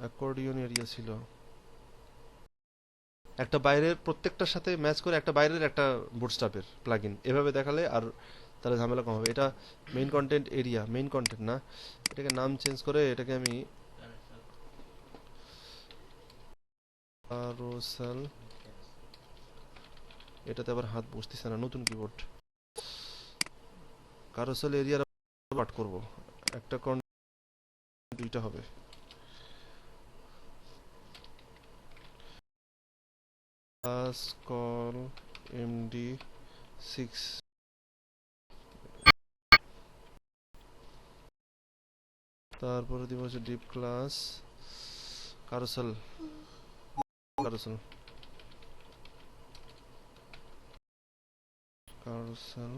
Accordion area ছিল একটা বাইরের প্রত্যেকটার সাথে ম্যাচ করে একটা বাইরের একটা বুটস্ট্র্যাপের প্লাগইন এভাবে দেখালে আর তাহলে ঝামেলা কম হবে। এটা main content area, main content না, এটাকে নাম চেঞ্জ করে এটাকে আমি কারোসেল, এটাতে আবার হাত বসতেছে না, নতুন কিবোর্ড, কারোসেল এরিয়ার পার্ট করব, একটা দুইটা হবে। ক্লাস কল এমডি 6, তারপরে দিব হচ্ছে ডিপ ক্লাস কারোসেল, কারোসেল কারোসেল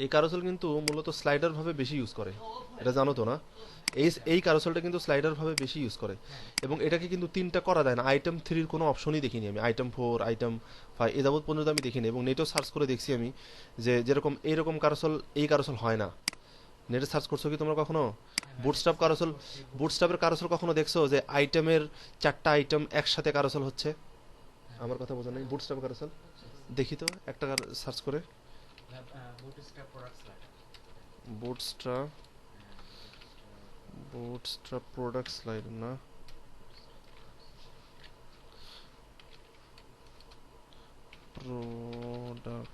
এই কারোসেল কিন্তু মূলত স্লাইডার ভাবে বেশি ইউজ করে, এটা জানো তো না? এই কারোসেলটা কিন্তু স্লাইডার ভাবে বেশি ইউজ করে এবং এটাকে কিন্তু তিনটা করা যায় না। আইটেম 3-র কোনো অপশনই দেখিনি আমি, আইটেম 4, আইটেম 5 এ যাবত পর্যন্ত আমি দেখিনি এবং নেটও সার্চ করে দেখছি আমি যে যেরকম এইরকম কারোসেল এই কারোসেল হয় না। নেটে সার্চ করছো কি তোমরা কখনো? বুটস্ট্র্যাপ কারোসেল, বুটস্ট্র্যাপের কারোসেল কখনো দেখছো যে আইটেমের 4টা আইটেম একসাথে কারোসেল হচ্ছে? আমার কথা বোঝা নাই, বুটস্ট্র্যাপ কারোসেল দেখি তো একটা সার্চ করে। বুটস্ট্র্যাপ, বুটস্ট্র্যাপ প্রোডাক্ট স্লাইড না, প্রোডাক্ট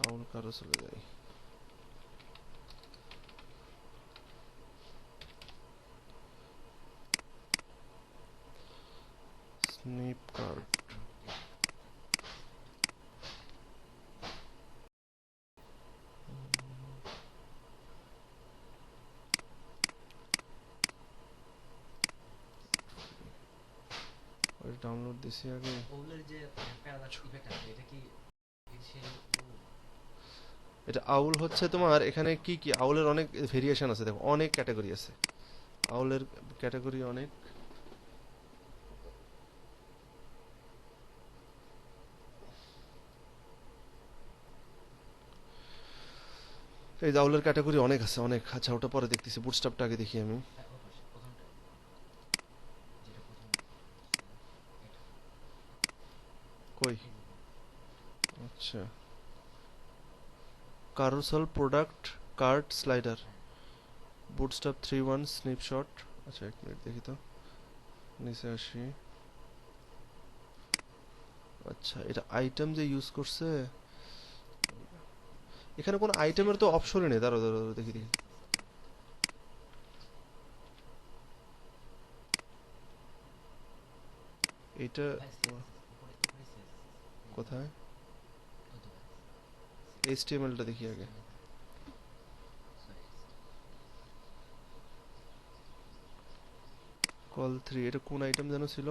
আউল কারোসেলে যাই। স্নিপ কার্ড, ওই ডাউনলোড দিছি আগে। এটা আউল হচ্ছে তোমার এখানে কি কি আউলের অনেক ভেরিয়েশন আছে, দেখো অনেক ক্যাটাগরি আছে আউলের, ক্যাটাগরি অনেক। এই আউলের ক্যাটাগরি অনেক আছে অনেক। আচ্ছা ওটা পরে দেখতেছি, বুটস্ট্র্যাপটা আগে দেখি আমি। কই? আচ্ছা, carousel product cart slider Bootstrap 3.1 snapshot. আচ্ছা এক মিনিট দেখি তো, নিচে আসি। আচ্ছা এটা আইটেম যে ইউজ করছে, এখানে কোনো আইটেমের তো অপশনই নেই। দাঁড়াও দাঁড়াও দাঁড়াও, দেখি দেখি। এটা কোথায়? এইচটিএমএলটা দেখি আগে। কল 3 এটা কোন আইটেম যেন ছিল?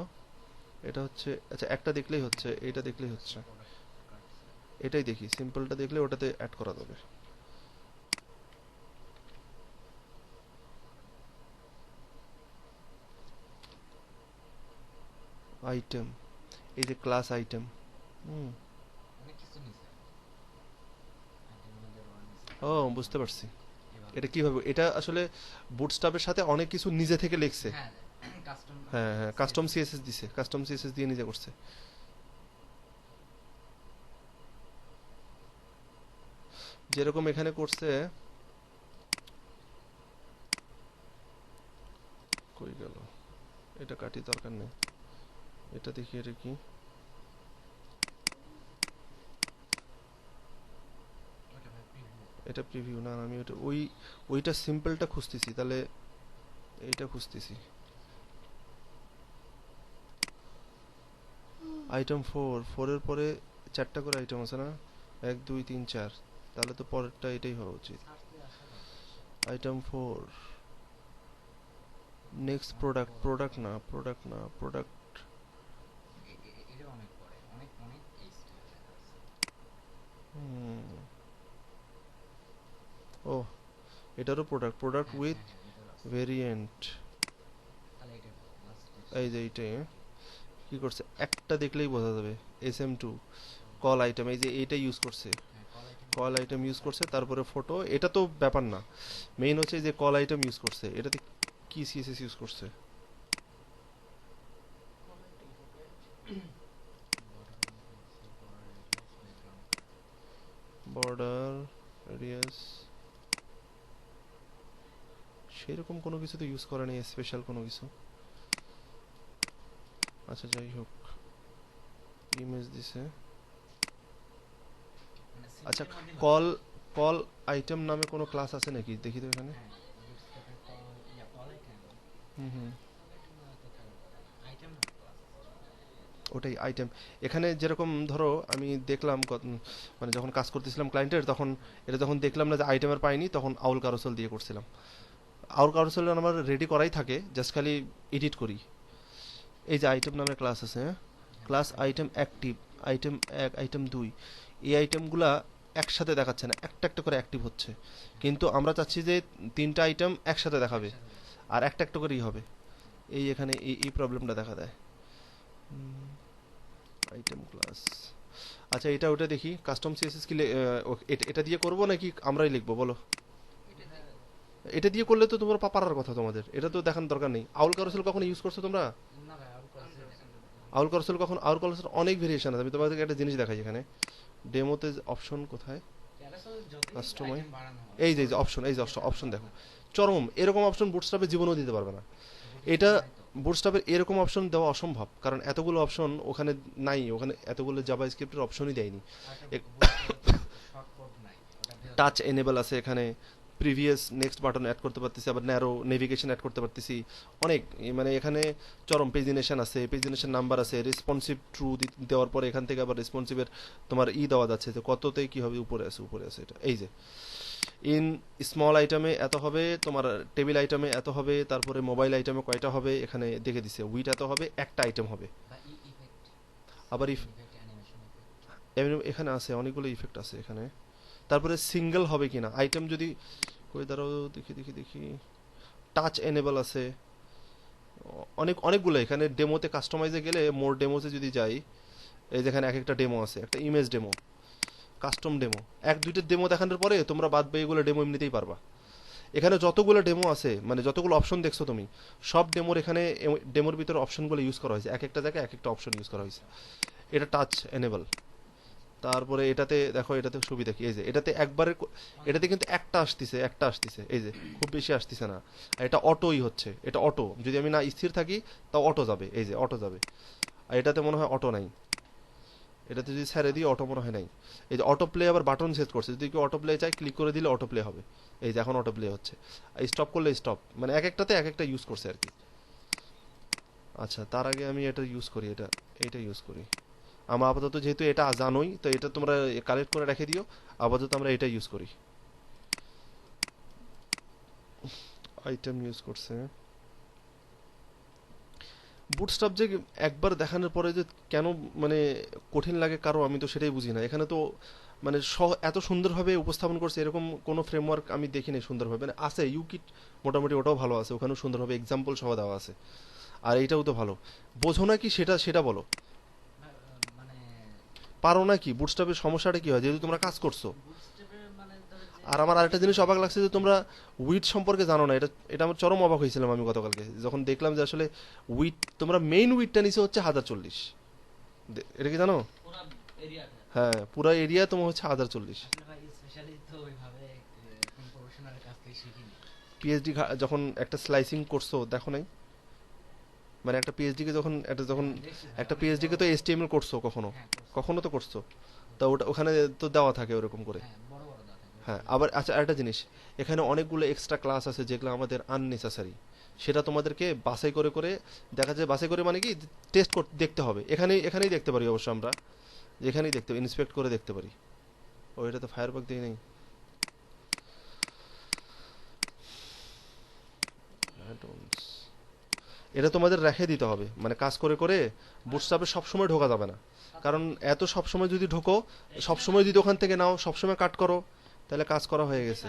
এটা হচ্ছে, আচ্ছা একটা দেখলেই হচ্ছে, এটা দেখলেই হচ্ছে, এটাই দেখি, সিম্পলটা দেখলে ওটাতে অ্যাড করা যাবে। আইটেম, এই যে ক্লাস আইটেম। হুম, ও বুঝতে পারছি। এটা কিভাবে, এটা আসলে বুটস্ট্র্যাপের সাথে অনেক কিছু নিজে থেকে লিখছে। হ্যাঁ হ্যাঁ, কাস্টম সিএসএস দিছে, কাস্টম সিএসএস দিয়ে নিজে করছে। যেরকম এখানে করছে। কই গেল? এটা কাটি, দরকার নেই, এটা দেখি। এটা কি? এটা প্রিভিউ না, আমি ওটা ওইটা সিম্পলটা খুঁজতেছি, তাহলে এইটা খুঁজতেছি। আইটেম 4 এর পরে 4টা করে আইটেম আছে না? 1 2 3 4, তাহলে তো পরেরটা এটাই হওয়া উচিত। আইটেম 4 নেক্সট প্রোডাক্ট, প্রোডাক্ট না, প্রোডাক্ট না, প্রোডাক্ট। ও এটারও প্রোডাক্ট, প্রোডাক্ট উইথ ভেরিয়েন্ট, এই যে এইটাই। কি করছে একটা দেখলেই বোঝা যাবে। SM2 কল আইটেম, এই যে এইটা ইউজ করছে, কল আইটেম ইউজ করছে, তারপরে ফটো, এটা তো ব্যাপার না, মেইন হচ্ছে যে কল আইটেম ইউজ করছে, এটাতে কি CSS ইউজ করছে। বর্ডার রেডিয়াস সেরকম কোনো কিছু তো ইউজ করে নেই, স্পেশাল কোনো কিছু। আচ্ছা যাই হোক, ইমেজ দিছে। আচ্ছা কল কল আইটেম নামে কোনো ক্লাস আছে নাকি দেখি তো এখানে। হুম হুম, ওটাই আইটেম। এখানে যেরকম ধরো আমি দেখলাম মানে যখন কাজ করতেছিলাম ক্লায়েন্টের, তখন এটা যখন দেখলাম না যে আইটেমের পাইনি, তখন আউল কারোসেল দিয়ে করছিলাম। আউল কারোসেল আমার রেডি করাই থাকে, জাস্ট খালি এডিট করি। এই যে আইটেম নামে ক্লাস আছে, হ্যাঁ, class item active, item 1 item 2, এই আইটেমগুলা একসাথে দেখাচ্ছে না, একটা একটা করে অ্যাক্টিভ হচ্ছে, কিন্তু আমরা চাচ্ছি যে তিনটা আইটেম একসাথে দেখাবে আর একটা একটা করেই হবে। এই এখানে এই প্রবলেমটা দেখা দেয়। আইটেম ক্লাস, আচ্ছা এটা ওটা দেখি, কাস্টম সিএসএস কি এটা দিয়ে করব নাকি আমরাই লিখবো বলো। এটা দিয়ে করলে তো তোমার পারার কথা, তোমাদের এটা তো দেখানোর দরকার নেই। আউল কারোসেল কখনো ইউজ করছো তোমরা? আউল কারোসেল কখন, আউল কারোসেল অনেক ভেরিয়েশন আছে, আমি তোমাদেরকে একটা জিনিস দেখাই এখানে ডেমোতে। অপশন কোথায়, কাস্টমাইজ, এই যে অপশন, এই যে অপশন দেখো, চরম এরকম অপশন বুটস্ট্র্যাপে জীবনেও দিতে পারবে না। এটা বুটস্ট্র্যাপের এরকম অপশন দেওয়া অসম্ভব, কারণ এতগুলো অপশন ওখানে নাই, ওখানে এতগুলো জাভাস্ক্রিপ্টের অপশনই দেয়নি। টাচ এনেবল আছে এখানে, প্রিভিয়াস নেক্সট বাটন অ্যাড করতে পারতেছি, আবার ন্যারো নেভিগেশন অ্যাড করতে পারতেছি, অনেক মানে এখানে চরম পেজিনেশন আছে, পেজিনেশন নাম্বার আছে, রেসপন্সিভ ট্রু দেওয়ার পরে এখান থেকে আবার রেসপন্সিভের তোমার দেওয়া যাচ্ছে যে কততে কি হবে, উপরে আছে উপরে আছে এটা। এই যে ইন স্মল আইটেমে এত হবে, তোমার টেবিল আইটেমে এত হবে, তারপরে মোবাইল আইটেমে কয়টা হবে এখানে দেখে দিছে, উইট এত হবে, একটা আইটেম হবে। আবার এখানে আছে অনেকগুলো ইফেক্ট আছে এখানে। তারপরে সিঙ্গেল হবে কিনা আইটেম, যদি কই দাঁড়াও দেখি দেখি দেখি, টাচ এনেবল আছে, অনেকগুলো এখানে। ডেমোতে কাস্টমাইজে গেলে, মোর ডেমোতে যদি যাই, এই যেখানে এক একটা ডেমো আছে, একটা ইমেজ ডেমো, কাস্টম ডেমো, এক দুইটা ডেমো দেখানোর পরে তোমরা বাদ বাকি এগুলো ডেমো এমনিতেই পারবা। এখানে যতগুলো ডেমো আছে, মানে যতগুলো অপশন দেখছো তুমি, সব ডেমোর এখানে ডেমোর ভিতরে অপশনগুলো ইউজ করা হয়েছে, এক একটা জায়গায় এক একটা অপশন ইউজ করা হয়েছে। এটা টাচ এনেবল। তারপরে এটাতে দেখো, এটাতে সুবিধা কি, এই যে এটাতে একবারে, এটাতে কিন্তু একটা আসতেছে, এই যে খুব বেশি আসতেছে না। আর এটা অটোই হচ্ছে, এটা অটো, যদি আমি না স্থির থাকি তাও অটো যাবে, এই যে অটো যাবে। আর এটাতে মনে হয় অটো নাই, এটাতে যদি ছেড়ে দিই অটো মনে হয় নাই। এই যে অটো প্লে আবার বাটন সেট করছে, যদি কেউ অটো প্লে চাই ক্লিক করে দিলে অটো প্লে হবে। এই যে এখন অটো প্লে হচ্ছে, আর স্টপ করলে স্টপ, মানে এক একটাতে এক একটা ইউজ করছে আর কি। আচ্ছা তার আগে আমি এটা ইউজ করি, এটা ইউজ করি। আমার আপাতত যেহেতু এটা জানোই, তো এটা তোমরা কালেক্ট করে রেখে দিও, আপাতত আমরা এটা ইউজ করি। আইটেম ইউজ করছে বুটস্ট্র্যাপ, যে একবার দেখানোর পরে যে কেন মানে কঠিন লাগে কারো, আমি তো সেটাই বুঝি না। এখানে তো মানে এত সুন্দরভাবে উপস্থাপন করছে, এরকম কোনো ফ্রেমওয়ার্ক আমি দেখিনি সুন্দরভাবে। মানে আছে ইউকিট, মোটামুটি ওটাও ভালো আছে, ওখানেও সুন্দরভাবে এক্সাম্পল সহ দেওয়া আছে। আর এইটাও তো ভালো। বোঝো না কি সেটা, সেটা বলো, পারো না কি? বুটস্ট্র্যাপের সমস্যাটা কি হয়, যেহেতু তোমরা কাজ করছো। আর আমার আরেকটা জিনিস অবাক লাগছে যে তোমরা উইট সম্পর্কে জানো না, এটা এটা আমার চরম অবাক হয়েছিলাম আমি গতকালকে যখন দেখলাম যে আসলে উইট, তোমরা মেইন উইটটা নিচে হচ্ছে 1040, এটা কি জানো? হ্যাঁ পুরো এরিয়া তোমার হচ্ছে 1040। পিএইচডি যখন একটা স্লাইসিং করছো দেখো নাই, মানে একটা পিএইচডি কে যখন একটা পিএইচডি কে তো এইচটিএমএল করছো কখনো, কখনো তো করছো, তা ওটা ওখানে তো দেওয়া থাকে ওরকম করে। হ্যাঁ আবার আচ্ছা আরেকটা জিনিস, এখানে অনেকগুলো এক্সট্রা ক্লাস আছে যেগুলো আমাদের আননেসেসারি, সেটা তোমাদেরকে বাছাই করে করে দেখা যায়, বাছাই করে মানে কি টেস্ট করতে দেখতে হবে। এখানেই দেখতে পারি অবশ্য আমরা, যেখানেই দেখতে পারি ইন্সপেক্ট করে দেখতে পারি। ও এটা তো ফায়ারবাগ দিয়ে নেই। এটা তোমাদের রেখে দিতে হবে, মানে কাজ করে করে বুটস্ট্র্যাপে সবসময় ঢোকা যাবে না, কারণ এত সবসময় যদি ঢোকো, সবসময় যদি ওখান থেকে নাও, সবসময় কাট করো, তাহলে কাজ করা হয়ে গেছে।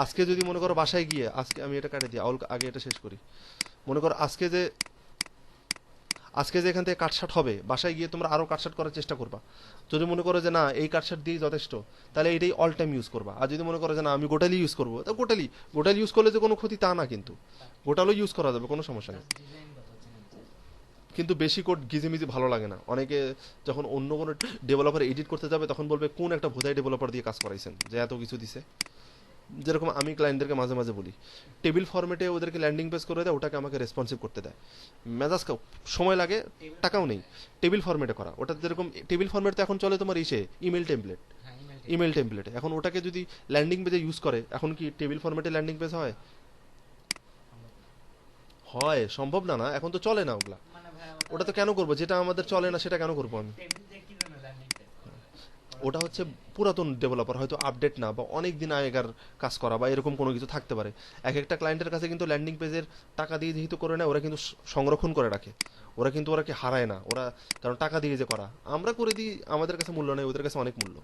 আজকে যদি মনে করো বাসায় গিয়ে, আজকে আমি এটা কাটে দিই, আগে এটা শেষ করি। মনে করো আজকে যে এখান থেকে কাটছাট হবে, বাসায় গিয়ে তোমরা আরো কাটছাট করার চেষ্টা করবা। যদি মনে করো যে না এই কাটছাট দিয়েই যথেষ্ট, তাহলে এটাই অল টাইম ইউজ করবা। আর যদি মনে করো যে না আমি গোটালি ইউজ করবো, তা গোটালি ইউজ করলে যে কোনো ক্ষতি তা না, কিন্তু গোটালও ইউজ করা যাবে, কোনো সমস্যা নেই। কিন্তু বেশি কোড গিজিমিজি ভালো লাগে না। অনেকে যখন অন্য কোনো ডেভেলপার এডিট করতে যাবে তখন বলবে কোন একটা ভোদাই ডেভেলপার দিয়ে কাজ করাইছেন যে এত কিছু দিছে। যেরকম আমি ক্লায়েন্টদেরকে মাঝে মাঝে বলি, টেবিল ফরম্যাটে ওদেরকে ল্যান্ডিং পেজ করে দেয়, ওটাকে আমাকে রেসপন্সিভ করতে দেয়, মেজাজ সময় লাগে, টাকাও নেই। টেবিল ফরম্যাটে করা ওটা যেরকম টেবিল ফরম্যাট তো এখন চলে তোমার ইমেল টেমপ্লেটে। এখন ওটাকে যদি ল্যান্ডিং পেজে ইউজ করে, এখন কি টেবিল ফরম্যাটে ল্যান্ডিং পেজ হয়? হয়, সম্ভব না। না এখন তো চলে না ওগুলা। ওটা তো কেন করবো, যেটা আমাদের চলে না সেটা কেন করবো আমি? ওটা হচ্ছে পুরাতন ডেভেলপার, হয়তো আপডেট না, বা অনেক দিন আগেকার কাজ করা, বা এরকম কোনো কিছু থাকতে পারে। এক একটা ক্লায়েন্টের কাছে কিন্তু ল্যান্ডিং পেজের টাকা দিয়ে যেহেতু করে নেয়, ওরা কিন্তু সংরক্ষণ করে রাখে। ওরা কি হারায় না ওরা, কারণ টাকা দিয়ে যে করা, আমরা করে দিই, আমাদের কাছে মূল্য নেই, ওদের কাছে অনেক মূল্য।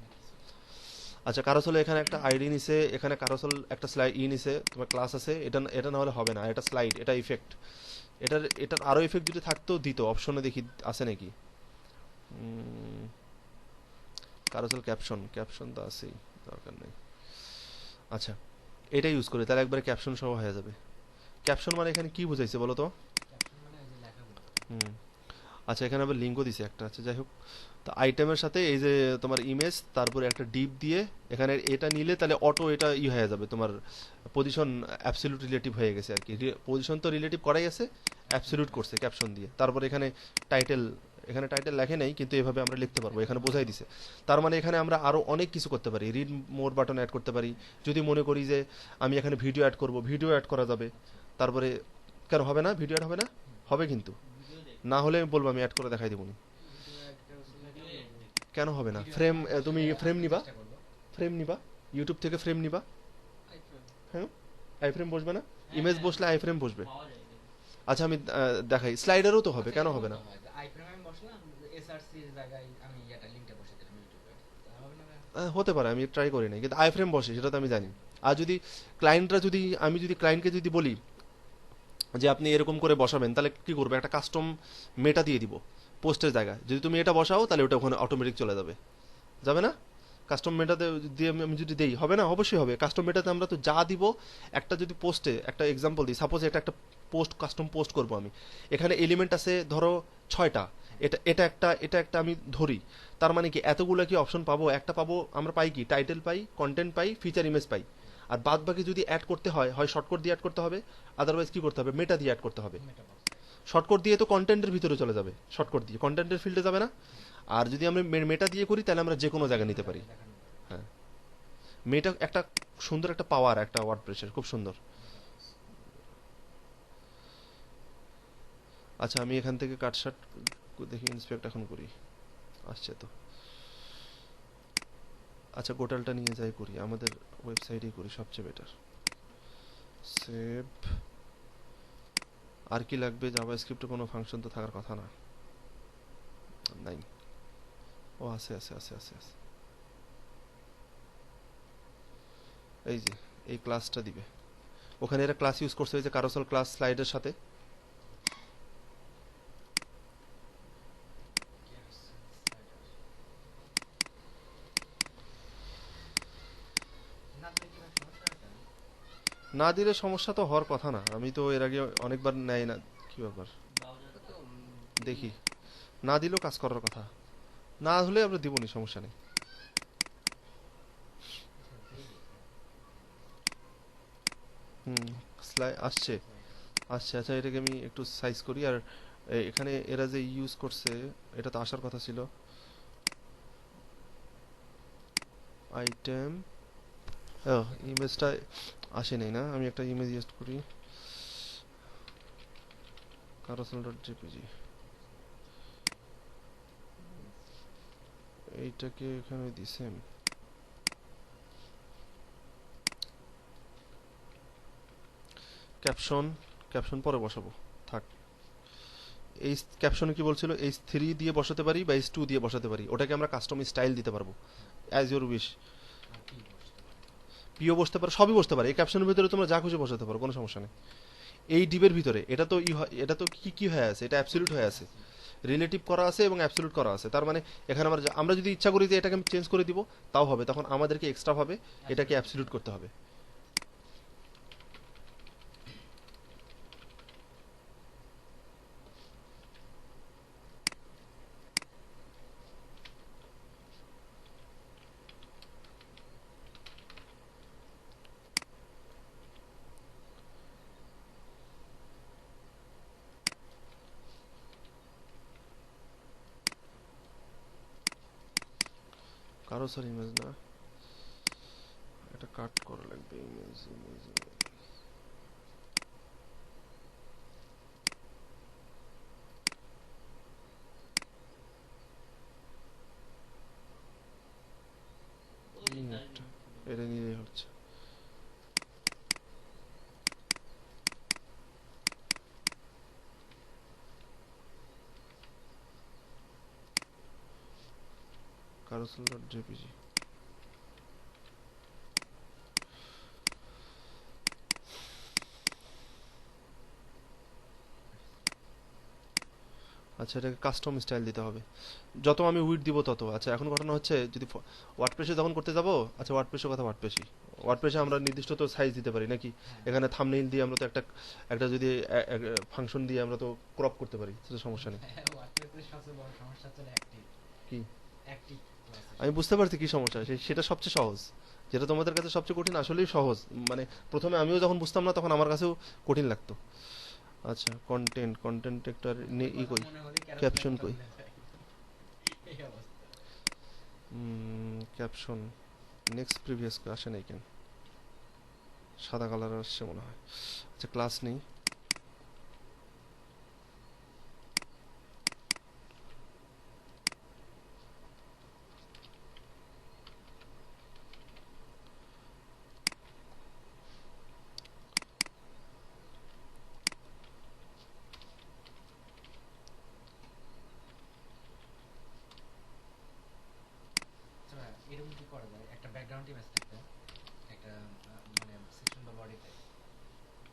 আচ্ছা, কারোসলে এখানে একটা আইডি নিছে, এখানে কারোসল একটা স্লাইড নিছে, তোমার ক্লাস আছে, এটা না হলে হবে না। এটা স্লাইড, এটা ইফেক্ট, এটার আরো ইফেক্ট যদি থাকতো দিত অপশনে, দেখি আছে নাকি। কারোসেল ক্যাপশন তো আছেই, দরকার নেই। আচ্ছা, এটা ইউজ করি, তাহলে একবারে ক্যাপশন সহ হয়ে যাবে। ক্যাপশন মানে এখানে কি বুঝাইছে বলো তো? হুম। আচ্ছা, এখানে আবার লিঙ্কও দিছে একটা। আচ্ছা, যাই হোক, তো আইটেমের সাথে এই যে তোমার ইমেজ, তারপরে একটা ডিপ দিয়ে এখানে এটা নিলে তাহলে অটো এটা হয়ে যাবে, তোমার পজিশন অ্যাবসলিউট রিলেটিভ হয়ে গেছে আর কি। পজিশন তো রিলেটিভ করাই আছে, অ্যাবসলিউট করছে ক্যাপশন দিয়ে। তারপরে এখানে টাইটেল, এখানে টাইটেল লেখে নাই, কিন্তু এভাবে আমরা লিখতে পারবো, এখানে বোঝাই দিছে। তার মানে এখানে আমরা আরো অনেক কিছু করতে পারি, রিড মোর বাটন অ্যাড করতে পারি। যদি মনে করি যে আমি এখানে ভিডিও অ্যাড করব, ভিডিও অ্যাড করা যাবে। তারপরে কেন হবে না, ভিডিও অ্যাড হবে না? হবে, কিন্তু না হলে আমি বলবো, আমি অ্যাড করে দেখাই দেবো। কেন হবে না? তুমি ফ্রেম নিবা, ইউটিউব থেকে ফ্রেম নিবা। হ্যাঁ, আই ফ্রেম বসবে না? ইমেজ বসলে আই ফ্রেম বসবে। আচ্ছা, আমি দেখাই, স্লাইডারও তো হবে, কেন হবে না? হতে পারে, আমি ট্রাই করি নাই, কিন্তু আই ফ্রেম বসে সেটা তো আমি জানি। আর যদি আমি যদি ক্লায়েন্টকে যদি বলি যে আপনি এরকম করে বসাবেন, তাহলে কি করবে, একটা কাস্টম মেটা দিয়ে দিব পোস্টের জায়গায়। যদি তুমি এটা বসাও, তাহলে ওটা ওখানে অটোমেটিক চলে যাবে, যাবে না? কাস্টম মেটাতে দিয়ে আমি যদি দেই, হবে না? অবশ্যই হবে। কাস্টম মেটাতে আমরা তো যা দিব, একটা যদি পোস্টে একটা এক্সাম্পল দিই, সাপোজ এটা একটা পোস্ট, কাস্টম পোস্ট করব আমি, এখানে এলিমেন্ট আছে ধরো 6টা, এটা একটা আমি ধরি। তার মানে কি এতগুলো কি অপশন পাবো? একটা পাবো, আমরা পাই কি, টাইটেল পাই, কন্টেন্ট পাই, ফিচার ইমেজ পাই। আর বাদ বাকি যদি অ্যাড করতে হয়, হয় শর্টকাট দিয়ে অ্যাড করতে হবে, আদারওয়াইজ কি করতে হবে, মেটা দিয়ে অ্যাড করতে হবে। শর্টকাট দিয়ে তো কন্টেন্টের ভিতরে চলে যাবে, শর্টকাট দিয়ে কন্টেন্টের ফিল্ডে যাবে না। আর যদি আমরা মেটা দিয়ে করি, তাহলে আমরা যে কোনো জায়গায় নিতে পারি। হ্যাঁ, মেটা একটা সুন্দর একটা পাওয়ার, একটা ওয়ার্ডপ্রেসের খুব সুন্দর। আচ্ছা, আমি এখান থেকে কাটশাট দেখি, ইন্সপেক্ট এখন করি, আসছে তো। আচ্ছা, গোটালটা নিয়ে যাই করি, আমাদের ওয়েবসাইটেই করি, সবচেয়ে বেটার। সেভ। আর কি লাগবে? জাভাস্ক্রিপ্টে কোনো ফাংশন তো থাকার কথা না, নাই। ও আছে আছে আছে আছে আছে, এই যে এই ক্লাসটা দিবে, ওখানে এরা ক্লাস ইউজ করছে, এই যে কারোসেল ক্লাস স্লাইডের সাথে। না দিলে সমস্যা তো হওয়ার কথা না, আমি তো এর আগে অনেকবার নেয় না। কি ব্যাপার, দেখি, না দিলেও কাজ করার কথা, না হলে আমরা দিবনি, সমস্যা নেই। হুম, আসছে আসছে। আচ্ছা, এটাকে আমি একটু সাইজ করি। আর এখানে এরা যে ইউজ করছে, এটা তো আসার কথা ছিল, আইটেম। ইমেজটা আসে নাই না, আমি একটা ইমেজ ইউজ করি, carousel.jpg। এইটাকে এখানে দিছেন, ক্যাপশন, ক্যাপশন পরে বসাবো, থাক। এই ক্যাপশনে কি বলছিল, H3 দিয়ে বসাতে পারি বা H2 দিয়ে বসাতে পারি, ওটাকে আমরা কাস্টম স্টাইল দিতে পারবো, অ্যাজ ইউর উইশ। পিও বসতে পারে, সবই বসতে পারে, এই ক্যাপশনের ভিতরে তোমরা যা খুশি বসাতে পারো, কোনো সমস্যা নেই। এই ডিপের ভিতরে এটা তো এটা তো কি কি হয়ে আছে, এটা অ্যাবসলিউট হয়ে আছে, রিলেটিভ করা আছে এবং অ্যাবসলিউট করা আছে। তার মানে এখানে আমরা যদি ইচ্ছা করি যে এটাকে আমি চেঞ্জ করে দিব তাও হবে, তখন আমাদেরকে এক্সট্রা ভাবে এটাকে অ্যাবসলিউট করতে হবে। কারো স্যার ইমেজ না, এটা কাট করা লাগবে, ইমেজ ইমেজ এটা নিলেই হচ্ছে। carousel.jpg আচ্ছা, এটাকে কাস্টম স্টাইল দিতে হবে, যত আমি উইড দিব তত। আচ্ছা, এখন ঘটনা হচ্ছে যদি ওয়ার্ডপ্রেসে যখন করতে যাব, আচ্ছা ওয়ার্ডপ্রেসের কথা ওয়ার্ডপ্রেসই, ওয়ার্ডপ্রেসে আমরা নির্দিষ্ট তো সাইজ দিতে পারি নাকি, এখানে থাম্বনেইল দিয়ে আমরা তো একটা একটা যদি ফাংশন দিয়ে আমরা তো ক্রপ করতে পারি, সেটা সমস্যা নেই। কি আমি বুঝতে পারছি কি সমস্যা, সেটা সবচেয়ে সহজ, যেটা তোমাদের কাছে সবচেয়ে কঠিন আসলেই সহজ, মানে প্রথমে আমিও যখন বুঝতাম না তখন আমার কাছেও কঠিন লাগতো। আচ্ছা, কন্টেন্ট কন্টেন্ট একটা ই কই, ক্যাপশন কই, ক্যাপশন নেক্সট প্রিভিয়াস আসে নাই কেন, সাদা কালার আসছে মনে হয়। আচ্ছা, ক্লাস নেই,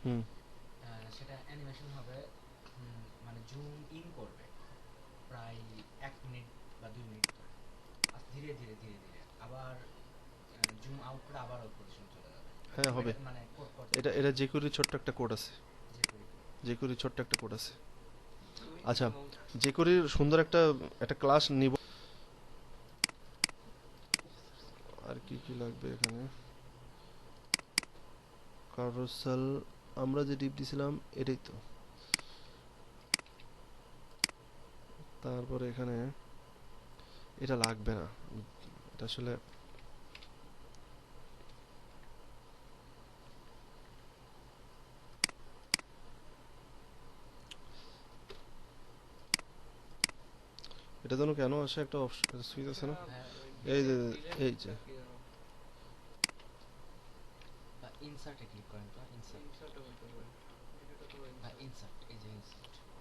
হুম হ্যাঁ হবে। এটা এটা জেকুরির ছোট্ট একটা কোড আছে, জেকুরির ছোট্ট একটা কোড আছে। আচ্ছা, জেকুরির সুন্দর একটা একটা ক্লাস নিব। আর কি কি লাগবে এখানে, কারোসেল আমরা যে ডিপ দিছিলাম এটাই তো, তারপরে এখানে এটা লাগবে না, এটা আসলে এটা যেন কেন আসে একটা সুইচ আছে না, এই যে এই যে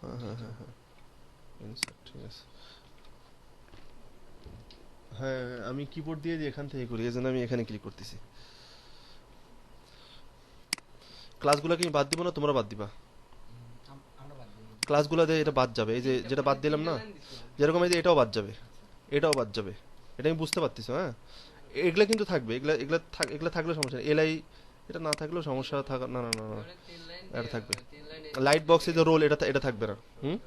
হ্যাঁ হ্যাঁ হ্যাঁ হ্যাঁ ইনসার্ট, ঠিক আছে। হ্যাঁ, আমি কিবোর্ড দিয়ে এখান থেকে করি, এই জন্য আমি এখানে ক্লিক করতেছি। ক্লাসগুলোকে আমি বাদ দিব না, তোমরা বাদ দিবা, ক্লাসগুলো দিয়ে এটা বাদ যাবে, এই যে যেটা বাদ দিলাম না, যেরকম এই যে এটাও বাদ যাবে, এটাও বাদ যাবে, এটা আমি বুঝতে পারতেছি। হ্যাঁ, এগুলা কিন্তু থাকবে, এগুলা এগুলা এগুলা থাকলেও সমস্যা নেই, এলাই এটা না থাকলেও সমস্যা থাকা, না না না না, এটা থাকবে। লাইট বক্সে যে রোল, এটা এটা থাকবে না। হুম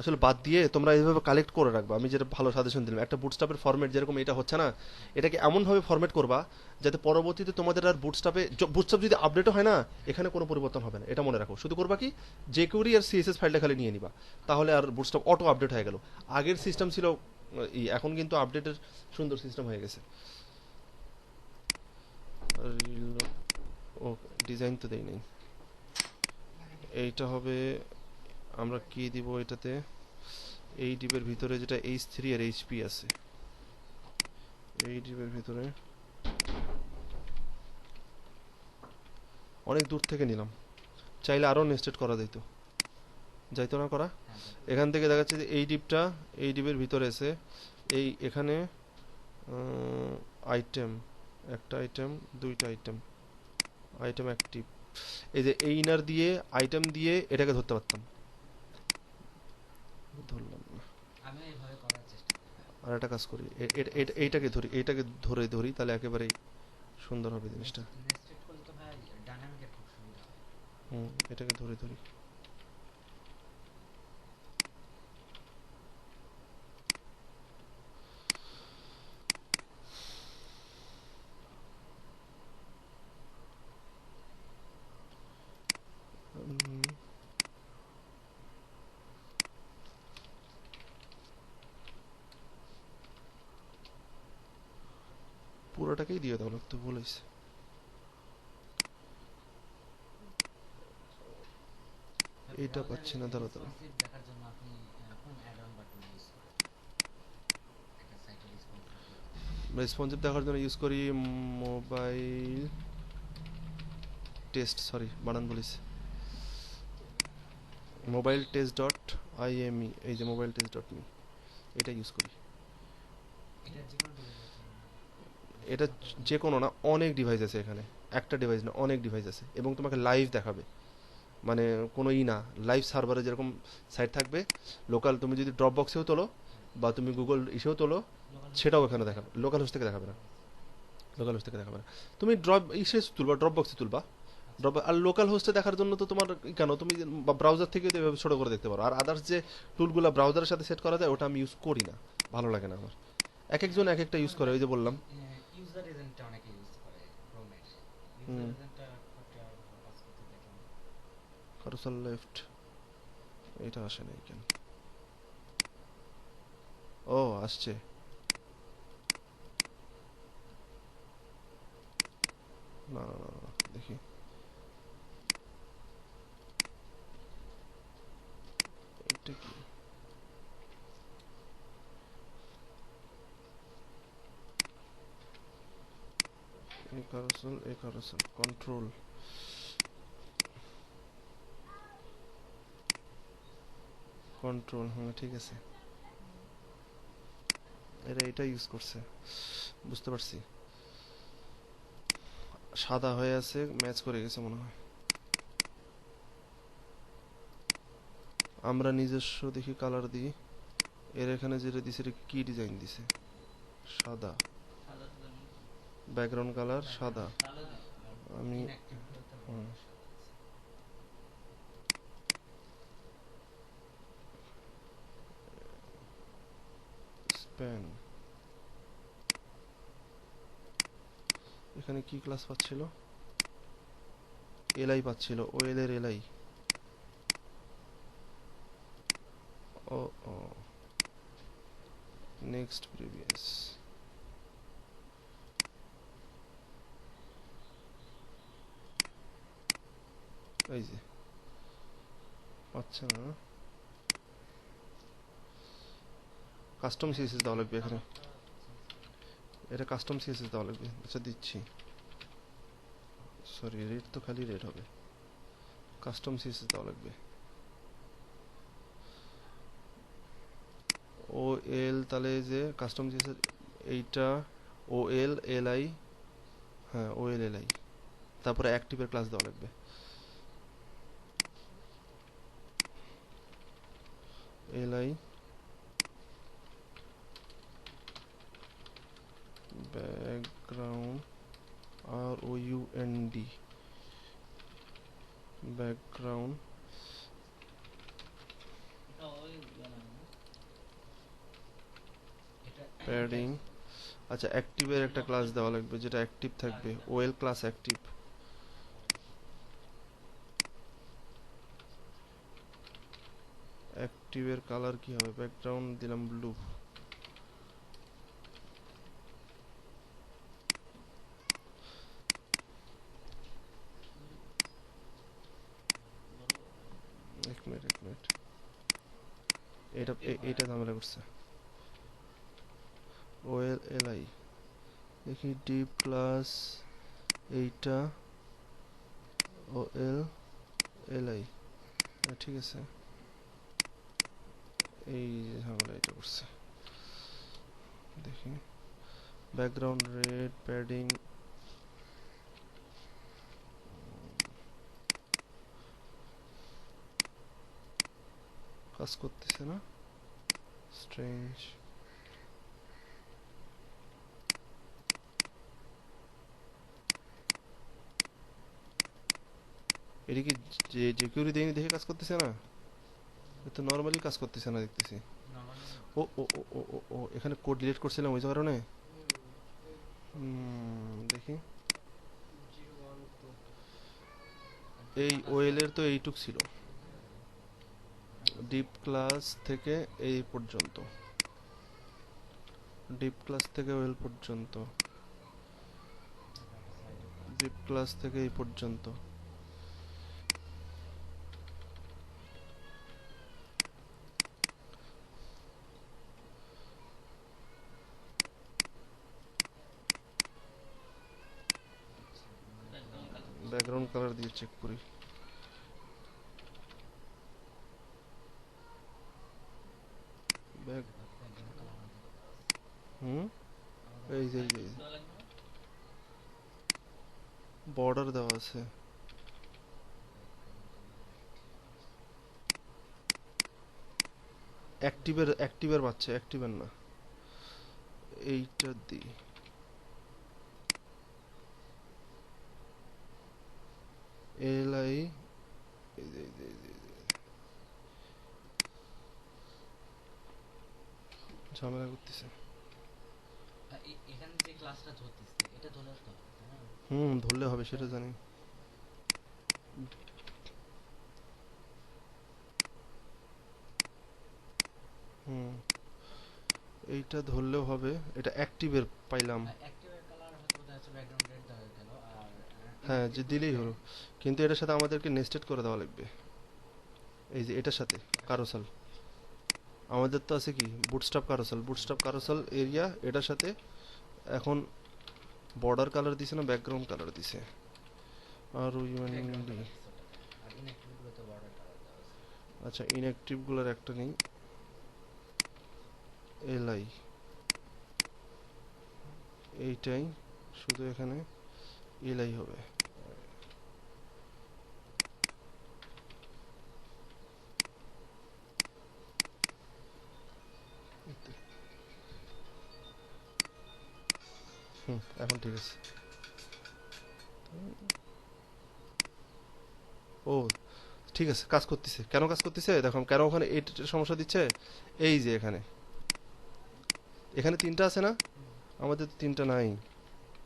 আসলে বাদ দিয়ে তোমরা এইভাবে কালেক্ট করে রাখবা, আমি যেটা ভালো সাজেশন দিলাম, একটা বুটস্ট্র্যাপের ফরম্যাট যেরকম এটা হচ্ছে না, এটাকে এমনভাবে ফরম্যাট করবা যাতে পরবর্তীতে তোমাদের আর বুটস্ট্র্যাপ যদি আপডেটও হয় না, এখানে কোনো পরিবর্তন হবে না, এটা মনে রাখো। শুধু করবা কি, jQuery আর সিএসএস ফাইলটা খালি নিয়ে নিবা, তাহলে আর বুটস্ট্র্যাপ অটো আপডেট হয়ে গেল। আগের সিস্টেম ছিল এখন কিন্তু আপডেটের সুন্দর সিস্টেম হয়ে গেছে। ও ডিজাইন তো দেই নাই, এইটা হবে, আমরা কি দিব এটাতে, এই ডিবের ভিতরে যেটা H3 আর HP আছে, এই ডিবের ভিতরে অনেক দূর থেকে নিলাম, চাইলে আরো নেস্টেড করা যাইতো, যাইতো না করা। এখান থেকে দেখা যাচ্ছে যে এই ডিপটা এই ডিবের ভিতরে আছে, এই এখানে আইটেম একটা আইটেম, দুইটা আইটেম, আইটেম অ্যাক্টিভ। এই যে এই ইনার দিয়ে আইটেম দিয়ে এটাকে ধরতে পারতাম, ধরলাম না। আমি এইভাবে করার চেষ্টা করি ভাই। আর একটা কাজ করি, নেস্টেড এইটাকে ধরি, এইটাকে ধরে ধরি, তাহলে একেবারেই সুন্দর হবে জিনিসটা। নেস্টেড করলে তো ভাই ডাইনামিকের খুব সুবিধা হয়। হুম, এটাকে ধরে ধরি। হুম, পুরোটাকেই দিয়ে দাও, লাগতো ভুল হয়েছে। এইটা পাচ্ছি না, দাঁড়া দাঁড়া। রেসপন্সিভ দেখার জন্য আপনি কোন অ্যাড অন বা টুল ইউজ করেন একটা সাইটের রেসপন্সিভ দেখতে? রেসপন্সিভ দেখার জন্য ইউজ করি মোবাইল টেস্ট, সরি বানান বলিস, মোবাইল টেস্ট ডট আইএমই, এই যে মোবাইল টেস্ট ডট মি, এটা ইউজ করি। এটা যে কোনো ডিভাইসের জন্য এটা ভালো হবে। যে কোনো না, অনেক ডিভাইস আছে এখানে, একটা ডিভাইস না, অনেক ডিভাইস আছে, এবং তোমাকে লাইভ দেখাবে, মানে কোনো ই না, লাইভ সার্ভারে যেরকম সাইট থাকবে, লোকাল তুমি যদি ড্রপ বক্সেও তোলো বা তুমি গুগল ইসেও তোলো, লোকাল সেটাও হোস্ট এখানে থেকে দেখাবে, লোকাল হোস্ট থেকে দেখাবে না, আচ্ছা। লোকাল হোস্ট থেকে দেখাবে না। তুমি ড্রপ ইসে তুলবা, ড্রপ বক্সে তুলবা, আচ্ছা। ড্রপ, আর লোকাল হোস্টে দেখার জন্য তো তোমার কেন, তুমি ব্রাউজার থেকে এভাবে ছোট করে দেখতে পারো। আর আদার্স যে টুলগুলো ব্রাউজারের সাথে সেট করা যায়, ওটা আমি ইউজ করি না, ভালো লাগে না আমার। এক একজন এক একটা ইউজ যেমন করে, ভাই ওই যে বললাম। ইউজার এজেন্টটা অনেকে ইউজ করে ক্রোমের। ইউজার হুম, এজেন্টটা করতে আর ভালো কাজ করতে দেখলাম। কারুসাল লেফট, এটা আসে নাই কেন? ও আসছে, না না না না, দেখি এটা কি, এই কারুসাল কন্ট্রোল, কন্ট্রোল, হ্যাঁ ঠিক আছে, এরা এটা ইউজ করছে, বুঝতে পারছি। সাদা হয়ে আছে, ম্যাচ করে গেছে মনে হয়। আমরা নিজস্ব দেখি কালার দিই, এর এখানে যেটা দিছে এটা কি ডিজাইন দিছে, সাদা, সাদা সাদা নেই তো। ব্যাকগ্রাউন্ড কালার সাদা। ব্যাকগ্রাউন্ড কালো নেই, আমি ইনঅ্যাক্টিভ গুলোতে হুম, বর্ডার সাদা আছে। স্প্যান, এখানে কি ক্লাস পাচ্ছিল, এলআই পাচ্ছিল, ও এল এর এলআই, ও ও, নেক্সট প্রিভিয়াস, এই যে পাচ্ছে না, কাস্টম সিএসএস দেওয়া লাগবে এখানে, আমারটা চলছে। এটা কাস্টম সিএসএস দেওয়া লাগবে, আচ্ছা দিচ্ছি, সরি রেড তো খালি রেড হবে, কাস্টম সিএসএস দেওয়া লাগবে। ও এল, তাহলে এই যে কাস্টম সিএসএস, এইটা ও এল এল আই, হ্যাঁ ও এল এল আই, তারপরে অ্যাক্টিভের ক্লাস দেওয়া লাগবে, L I background, R O U N D, background এটা ওই বানানো না? এটা এটা প্যাডিং। আচ্ছা অ্যাক্টিভের একটা ক্লাস দেওয়া লাগবে যেটা অ্যাক্টিভ থাকবে, ওএল ক্লাস অ্যাক্টিভ, অ্যাক্টিভের কালার কি হবে, ব্যাকগ্রাউন্ড দিলাম ব্লু, এক মিনিট, এটা এইটা ঝামেলা করছে, ওএল এল আই, দেখি ডিপ ক্লাস, এইটা ওএল এল আই, ঠিক আছে, এই যে ঝামেলা এটা করছে, দেখি ব্যাকগ্রাউন্ড রেড প্যাডিং কাজ করতেছে না, স্ট্রেঞ্জ। এটা কি যে জেকিউরি দেয়নি দেখে কাজ করতেছে না? এটা তো নর্মালি কাজ করতেছে না দেখতেছি। নরমালি ও ও ও ও ও ও, এখানে কোড ডিলিট করছিলাম ওই কারণে। দেখি, এই ওয়েল এর তো এইটুক ছিল, ডিপ ক্লাস থেকে এই পর্যন্ত, ডিপ ক্লাস থেকে ওয়েল পর্যন্ত, ডিপ ক্লাস থেকে এই পর্যন্ত। ব্যাকগ্রাউন্ড কালার দিয়ে চেক করি। ব্যাক হুম এই যে বর্ডার দেওয়া আছে। অ্যাক্টিভের বাচ্চা, অ্যাক্টিভের না, এইটা দি এলআই, ঝামেলা করতেছে। এখানে যে ক্লাসটা ধরতেছে এটা ধরে তো হবে, তাই না? ধরলে হবে সেটা জানি। হুম এইটা ধরলেও হবে, এটা অ্যাক্টিভের পাইলাম। অ্যাক্টিভের কালার হয়তো বোধহয় হচ্ছে ব্যাকগ্রাউন্ড রেড দেওয়া হয়ে গেল, আর হ্যাঁ যে দিলেই হলো, কিন্তু এটার সাথে আমাদেরকে নেস্টেড করে দেওয়া লাগবে। এই যে এটার সাথে কারোসাল আমাদের তো আছে কি বুটস্ট্র্যাপ কারোসাল, বুটস্ট্র্যাপ কারোসাল এরিয়া এটার সাথে। এখন বর্ডার কালার দিছে না ব্যাকগ্রাউন্ড কালার দিছে? আর ব্যাকগ্রাউন্ড কালার দিছে ওটাতে, আর ইনঅ্যাক্টিভ গুলোতে বর্ডার কালার দেওয়া আছে। আচ্ছা ইনঅ্যাক্টিভ গুলোর একটা নেই, এলআই এইটাই, শুধু এখানে এলআই হবে। এখন ঠিক আছে। ও ঠিক আছে, কাজ করতেছে। কেন কাজ করতেছে দেখো, কেন ওখানে এই সমস্যা দিচ্ছে। এই যে এখানে এখানে তিনটা আছে না, আমাদের তো তিনটা নাই।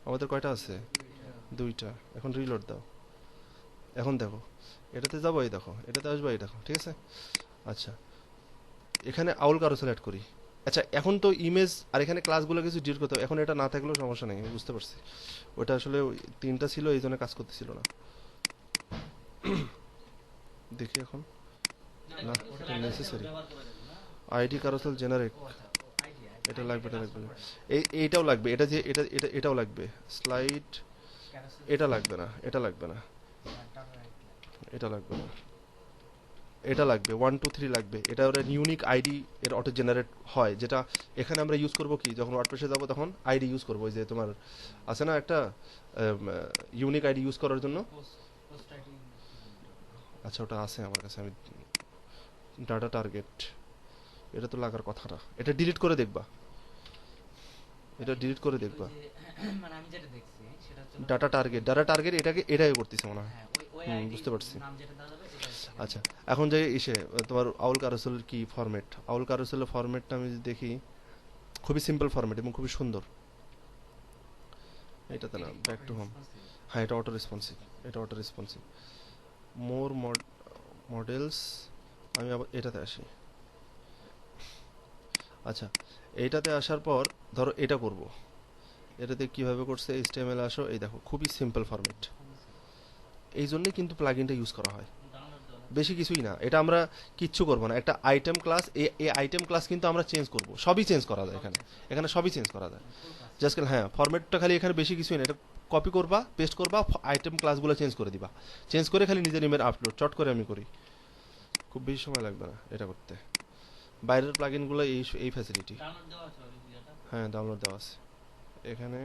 আমাদের কয়টা আছে? দুইটা। এখন রিলোড দাও, এখন দেখো এটাতে যাবো, এই দেখো এটাতে আসবো, এই দেখো ঠিক আছে। আচ্ছা এখানে আউল কারোসেল অ্যাড করি। আচ্ছা এখন তো ইমেজ আর এখানে ক্লাসগুলো কিছু ডিলিট করতে হবে, এখন এটা না থাকলেও সমস্যা নেই, আমি বুঝতে পারছি। ওটা আসলে তিনটা ছিল এই জন্য কাজ করতেছিল না। দেখি এখন, না এটা নেসেসারি। আইডি কারোসেল জেনারেট, এটা লাগবে, এটা লাগবে, এইটাও লাগবে, এটা যে এটাও লাগবে। স্লাইড এটা লাগবে না, এটা লাগবে না, এটা লাগবে না, এটা লাগবে 1 2 3 লাগবে। এটা ওর ইউনিক আইডি এর অটো জেনারেট হয়, যেটা এখানে আমরা ইউজ করব কি, যখন ওয়ার্ডপ্রেসে যাব তখন আইডি ইউজ করব। ওই যে তোমার আছে না একটা ইউনিক আইডি ইউজ করার জন্য। আচ্ছা ওটা আছে আমার কাছে, আমি ডাটা টার্গেট, এটা তো লাগার কথা না, এটা ডিলিট করে দেখবা, এটা ডিলিট করে দেখবা। মানে আমি যেটা দেখছি সেটা হচ্ছে ডাটা টার্গেট এটাকে এটাই করতেছে মনে হয়। হ্যাঁ, ওই আইডি বুঝতে পারছি। নাম যেটা দেওয়া যাবে এটা হচ্ছে। আচ্ছা এখন যে এসে তোমার আউল কারোসেলের কি ফরম্যাট, আউল কারোসেলের ফরম্যাটটা আমি যদি দেখি, খুবই সিম্পল ফরম্যাট এবং খুবই সুন্দর। এটাতে না, ব্যাক টু হোম। হ্যাঁ এটা অটো রেসপন্সিভ, এটা অটো রেসপন্সিভ। মোর মডেলস, আমি আবার এটাতে আসি। আচ্ছা এইটাতে আসার পর ধরো এটা করব, এটাতে কিভাবে করছে, HTML আসো, এই দেখো খুবই সিম্পল ফরম্যাট। এই জন্যই কিন্তু প্লাগইনটা ইউজ করা হয়, বেশি কিছুই না। এটা আমরা কিচ্ছু করবো না, একটা আইটেম ক্লাস, এই আইটেম ক্লাস কিন্তু আমরা চেঞ্জ করব, সবই চেঞ্জ করা যায় এখানে, এখানে সবই চেঞ্জ করা যায়। জাস্ট হ্যাঁ ফরম্যাটটা খালি এখানে বেশি কিছুই না, এটা কপি করবা পেস্ট করবা, আইটেম ক্লাসগুলো চেঞ্জ করে দিবা, চেঞ্জ করে খালি নিজের ইমেল আপলোড চট করে আমি করি, খুব বেশি সময় লাগবে না এটা করতে। বাইরের প্লাগইনগুলো এই ফ্যাসিলিটি। হ্যাঁ ডাউনলোড দেওয়া আছে এখানে।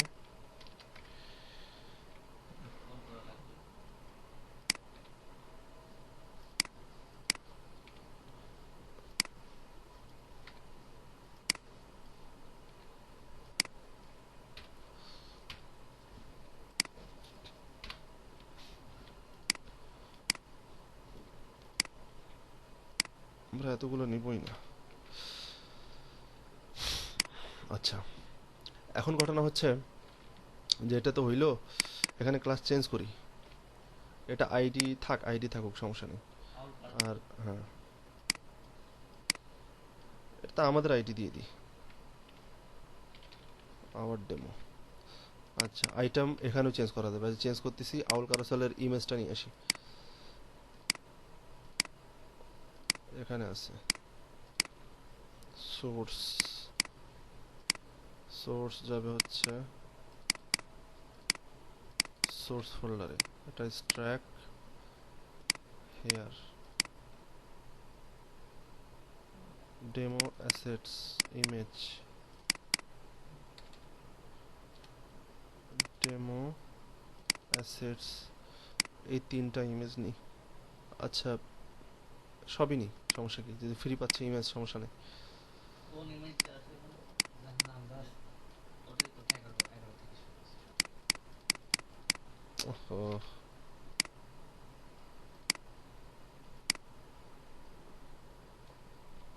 আমরা এতগুলো নিবই না। আচ্ছা, এখন ঘটনা হচ্ছে যে এটা তো হইলো, এখানে ক্লাস চেঞ্জ করি, এটা আইডি থাকুক, সমস্যা নেই। আর হ্যাঁ, এটা আমাদের আইডি দিয়ে দিই, আওয়ার ডেমো। আচ্ছা, আইটেম এখানেও চেঞ্জ করা যাবে, চেঞ্জ করতেছি, আউল কারুসেলের ইমেজটা নিয়ে আসি, এখানে আছে সোর্স, সোর্স যাবে হচ্ছে সোর্স ফোল্ডারে, এটা track here, demo assets, image, demo assets, এই তিনটা ইমেজ নিই। আচ্ছা, সবই নিই, সমস্যা কি, যদি ফ্রি পাচ্ছি ইমেজ সমস্যা নেই। কোন ইমেজটা আছে এখানে? যার নাম দাও, ওটাই তো 11 থেকে শুরু হচ্ছে। ওহো,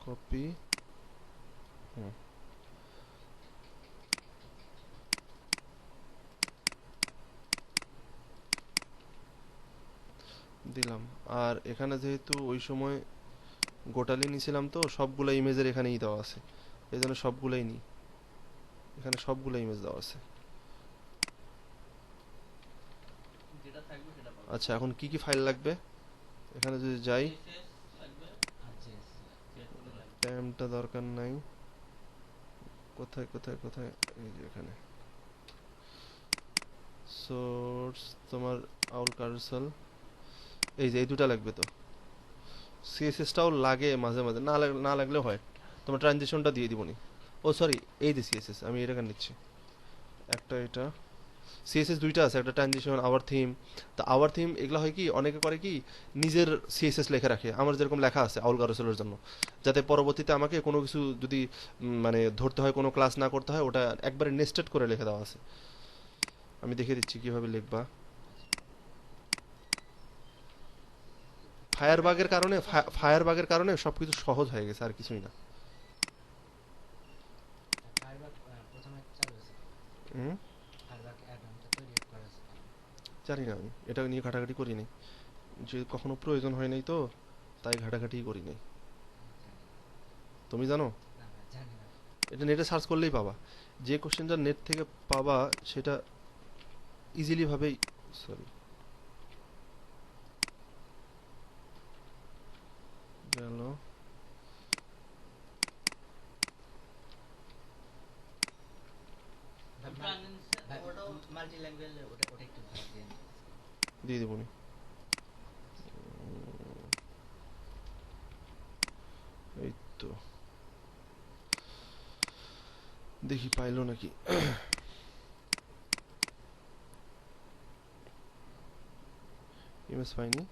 কপি, হুম, দিলাম। আর এখানে যেহেতু ওই সময় গোটালি নিয়েছিলাম, তো সবগুলো ইমেজের এখানেই দেওয়া আছে, এই জন্য সবগুলোই নিই, এখানে সবগুলো ইমেজ দেওয়া আছে। যেটা থাকবে সেটা পাবো। আচ্ছা, এখন কি কি ফাইল লাগবে, এখানে যদি যাই, CSS লাগবে আর JS লাগবে। ট্যামটা দরকার নাই, কোথায় কোথায় কোথায়, এই যে এখানে সোর্স, তোমার আউল কারুসেল, এই যে এই দুটা লাগবে। তো সিএসএসটাও লাগে মাঝে মাঝে, না লাগলেও হয়, তোমার ট্রানজিশনটা দিয়ে দিবনি। ও সরি, এই যে সিএসএস আমি এটা কেন নিচ্ছি, একটা এটা সিএসএস দুইটা আছে, একটা ট্রানজিশন, আওয়ার থিম। তো আওয়ার থিম এগুলো হয় কি, অনেকে করে কি নিজের সিএসএস লেখা রাখে, আমার যেরকম লেখা আছে আউল কারুসেলের জন্য, যাতে পরবর্তীতে আমাকে কোনো কিছু যদি মানে ধরতে হয়, কোনো ক্লাস না করতে হয়, ওটা একবারে নেস্টেড করে লিখে দেওয়া আছে। আমি দেখিয়ে দিচ্ছি কিভাবে লিখবা। ফায়ারবাগের কারণে সবকিছু সহজ হয়ে গেছে, আর কিছুই না। ফায়ারবাগ প্রথমে চালু হয়েছে, হুম, ফায়ারবাগ অ্যাড-অনটা তৈরি করা হয়েছে। জানি না, আমি এটা নিয়ে ঘাটাঘাটি করি নাই, যে কখনো প্রয়োজন হয় নাই, তো তাই ঘাটাঘাটি করি নাই। তুমি জানো, না না, জানি না। এটা নেটে সার্চ করলেই পাবা, যে কোশ্চেনটা নেট থেকে পাবা সেটা ইজিলি ভাবেই, সরি গেল, মাল্টি ল্যাঙ্গুয়েজ ওটা একটু ভালো দিয়ে দিয়ে দেবনি। এই তো, দেখি পাইলো নাকি। ইমেজ পাইনি।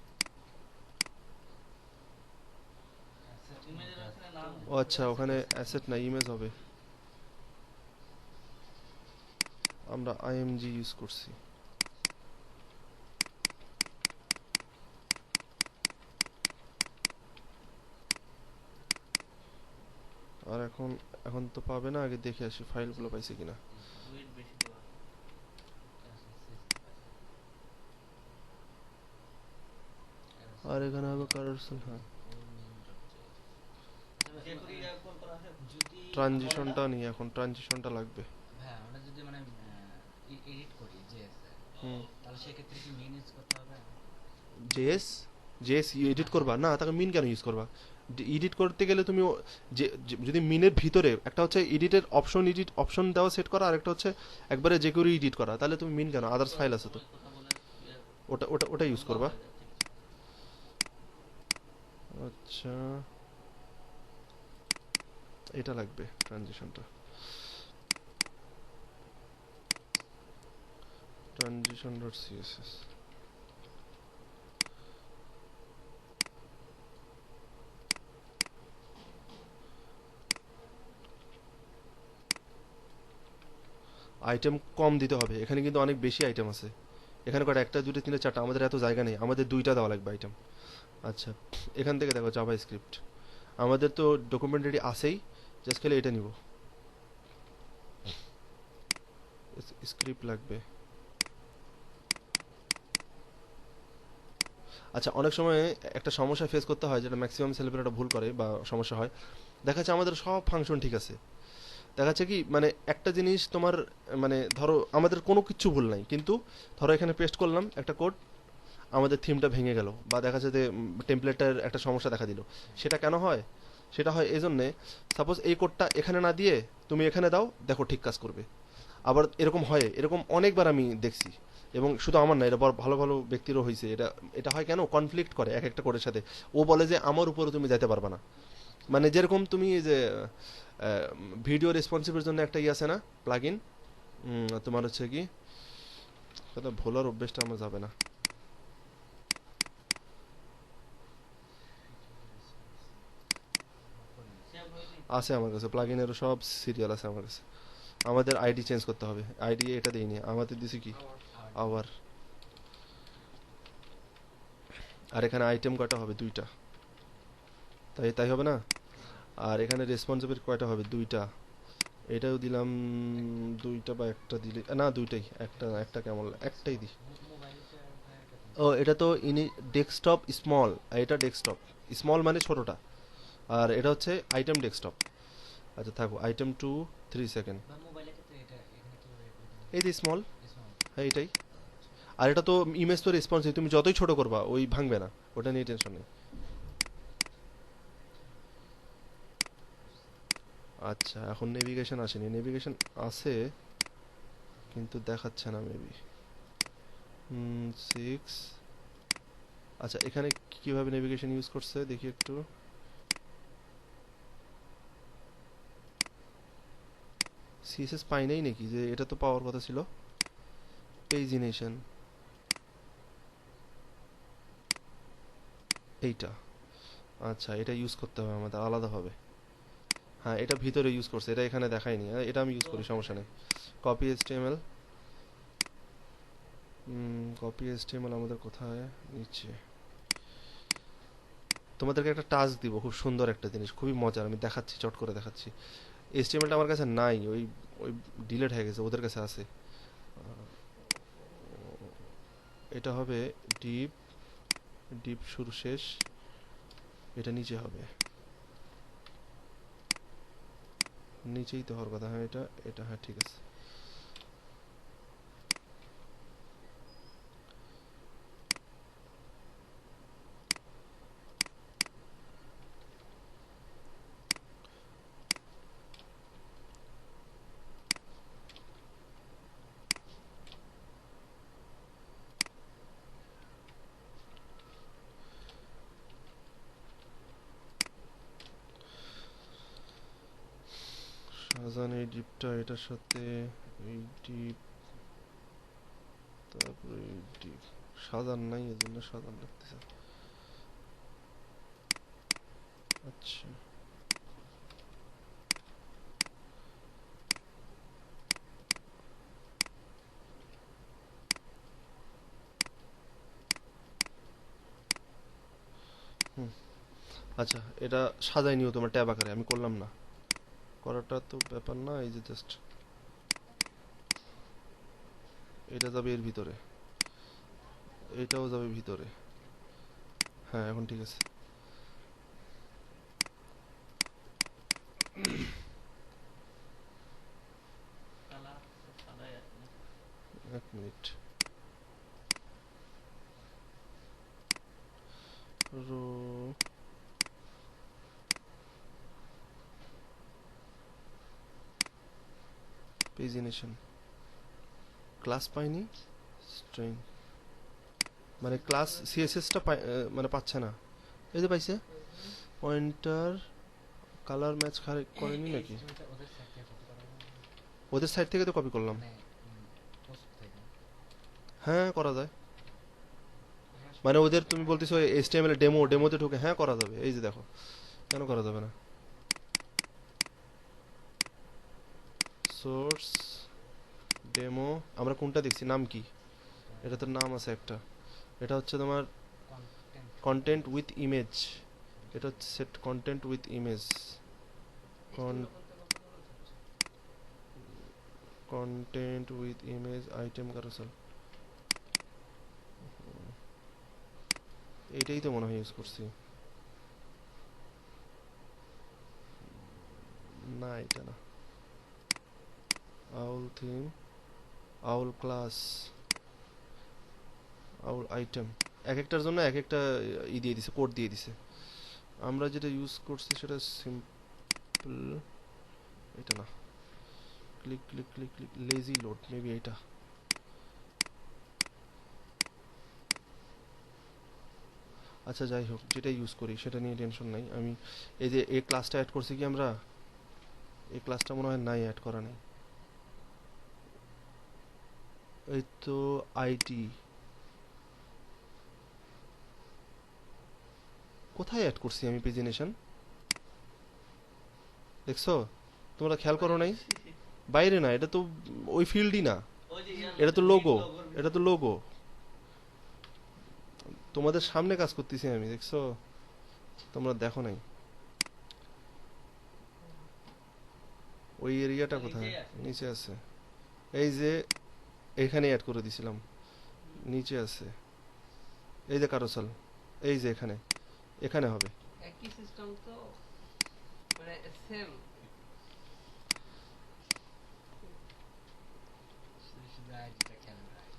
ও আচ্ছা, ওখানে অ্যাসেট না, ইমেজ হবে, আমরা আইএমজি ইউজ করছি। আর এখন এখন তো পাবে না, আগে দেখে আসি ফাইলগুলো পাইছে কিনা। ওয়েট বেশি দেওয়া। আর এখানে হবে কারসল, হ্যাঁ, ট্রানজিশনটা নিয়ে, এখন ট্রানজিশনটা লাগবে। হ্যাঁ, ওটা যদি মানে এডিট করি JS হুম, তাহলে সেক্ষেত্রে কি মিন ইউজ করতে হবে? জেএস, জেএস এডিট করবা না, তাকে মিন কেন ইউজ করবা? এডিট করতে গেলে তুমি যদি মিনের ভিতরে একটা হচ্ছে এডিটের অপশন দেওয়া সেট করা, আর একটা হচ্ছে একবারে যে কেউ এডিট করা, তাহলে তুমি মিন কেন, আদার্স ফাইল আছে তো, ওটা ইউজ করবা। আচ্ছা, এটা লাগবে ট্রানজিশনটা, ট্রানজিশন ডট সিএসএস। আইটেম কম দিতে হবে, এখানে কিন্তু অনেক বেশি আইটেম আছে, এখানে কটা, একটা দুটো তিনটে চারটা, আমাদের এত জায়গা নেই, আমাদের দুইটা দেওয়া লাগবে আইটেম। আচ্ছা, এখান থেকে দেখো জাভা স্ক্রিপ্ট, আমাদের তো ডকুমেন্ট রেডি আছেই, জাস্ট খালি এটা নিব। স্ক্রিপ্ট লাগবে। আচ্ছা, অনেক সময় একটা সমস্যা ফেস করতে হয়, যেটা ম্যাক্সিমাম সেলিব্রিটিরা ভুল করে বা সমস্যা হয়। দেখা যাচ্ছে আমাদের সব ফাংশন ঠিক আছে, দেখা যাচ্ছে কি মানে একটা জিনিস তোমার, মানে ধরো আমাদের কোনো কিছু ভুল নাই, কিন্তু ধরো এখানে পেস্ট করলাম একটা কোড, আমাদের থিমটা ভেঙে গেল, বা দেখা যাচ্ছে যে টেমপ্লেটের একটা সমস্যা দেখা দিল। সেটা কেন হয়? সেটা হয় এই জন্যে, সাপোজ এই কোডটা এখানে না দিয়ে তুমি এখানে দাও, দেখো ঠিক কাজ করবে। আবার এরকম হয়, এরকম অনেকবার আমি দেখছি, এবং শুধু আমার না, এটা ভালো ভালো ব্যক্তিরও হয়েছে এটা। এটা হয় কেন, কনফ্লিক্ট করে এক একটা কোডের সাথে। ও বলে যে আমার উপরে তুমি যেতে পারবে না। মানে যেরকম তুমি এই যে ভিডিও রেসপন্সিভের জন্য একটা আছে না, প্লাগ ইন, তোমার হচ্ছে কি, কথা ভোলার অভ্যেসটা আমার যাবে না। আছে আমার কাছে প্লাগ ইনেরও সব সিরিয়াল আছে আমার কাছে। আমাদের আইডি চেঞ্জ করতে হবে, আইডি এটা দেইনি, আমাদের দিছি কি আওয়ার। আর এখানে আইটেম কয়টা হবে, দুইটা, তাই তাই হবে না? আর এখানে রেসপন্সিবল কয়টা হবে, দুইটা। এটাও দিলাম দুইটা, বা একটা দিলে না, দুইটাই, একটা একটা কেমন একটাই দিই। ও এটা তো ইনি ডেস্কটপ স্মল, এটা ডেস্কটপ স্মল মানে ছোটটা, আর এটা হচ্ছে আইটেম ডেস্কটপ। আচ্ছা থাকো, আইটেম 2 3 সেকেন্ড, এই যে স্মল, হ্যাঁ এটাই। আর এটা তো ইমেজ তো রেসপন্সিভ, তুমি যতই ছোট করবা ওই ভাঙবে না, ওটা নিয়ে টেনশন নেই। আচ্ছা, এখন নেভিগেশন আসেনি, নেভিগেশন আছে কিন্তু দেখাচ্ছে না মেবি। 6। আচ্ছা, এখানে কিভাবে নেভিগেশন ইউজ করছে দেখি একটু। সিএসএস পাই নাই নাকি, যে এটা তো পাওয়ার কথা ছিল, পেজিনেশন, এইটা। আচ্ছা, এটা ইউজ করতে হবে আমাদের আলাদাভাবে। হ্যাঁ, এটা ভিতরে ইউজ করছে, এটা এখানে দেখায়নি, এটা আমি ইউজ করি, সমস্যা নেই। কপি এইচটিএমএল, কপি এইচটিএমএল আমাদের কোথায়, নিচে। তোমাদেরকে একটা টাস্ক দিব, খুব সুন্দর একটা জিনিস, খুবই মজার, আমি দেখাচ্ছি, চট করে দেখাচ্ছি। এইচটিএমএলটা আমার কাছে নাই, ওই ওই ডিলেট হয়ে গেছে, ওদের কাছে আছে। এটা হবে ডিপ, ডিপ শুরু শেষ, এটা নিচে হবে, নিচেই তো হওয়ার কথা। হ্যাঁ এটা, এটা হ্যাঁ ঠিক আছে। শাহজাহান এই ডিপটা এটার সাথে, এই ডিপ, তারপরে এই ডিপ, শাহজাহান নাই এজন্য শাহজাহান লাগতেছে। আচ্ছা, হুম, আচ্ছা এটা সাজাই নিও তোমার ট্যাব আকারে, আমি করলাম না, করাটা তো ব্যাপার না, এই যে জাস্ট এটা যাবে এর ভিতরে, এটাও যাবে ভিতরে। হ্যাঁ এখন ঠিক আছে। এক মিনিট, রো, পেজিনেশন, ক্লাস পাইনি, স্ট্রিং, মানে ক্লাস সিএসএসটা মানে পাচ্ছে না। এই যে পাইছে, পয়েন্টার কালার ম্যাচ করেনি নাকি, ওদের সাইড থেকে তো কপি করলাম। হ্যাঁ করা যায়, মানে ওদের তুমি বলতেছো এইচটিএমএল ডেমো, ডেমোতে ঢুকে, হ্যাঁ করা যাবে, এই যে দেখো, কেন করা যাবে না। সোর্স ডেমো, আমরা কোনটা দেখছি, নাম কি, এটা তো নাম আছে একটা, এটা হচ্ছে তোমার কন্টেন্ট উইথ ইমেজ, এটা set contained with image content with image item carousel, এটাই তো মনে হয় ইউজ করছি। না এটা না, আউল থিম, আউল ক্লাস, আউল আইটেম, এক একটার জন্য এক একটা ই দিয়ে দিছে, কোড দিয়ে দিছে। আমরা যেটা ইউজ করছি সেটা সিম্পল, এটা না, click click click click lazy load, maybe এটা। আচ্ছা যাই হোক, যেটা ইউজ করি সেটা নিয়ে টেনশন নাই। আমি এই যে এই ক্লাসটা অ্যাড করছি কি আমরা, এই ক্লাসটা মনে হয় নাই, অ্যাড করা নেই। এই তো আইটি কোথায় অ্যাড করছি আমি পেজিনেশন, দেখছো? তোমরা খেয়াল করো নাই? বাইরে না, এটা তো ওই ফিল্ডই না, এটা তো লোগো, এটা তো লোগো। তোমাদের সামনে কাজ করতেছি আমি, দেখছো? তোমরা দেখো নাই ওই এরিয়াটা কোথায়, নিচে আছে। এই যে এখানে অ্যাড করে দিছিলাম, নিচে আছে। এই যে কারোসাল, এই যে এখানে, এখানে হবে। একই সিস্টেম তো, মানে সেম। শুধু আইডিটা খেয়াল রাখ।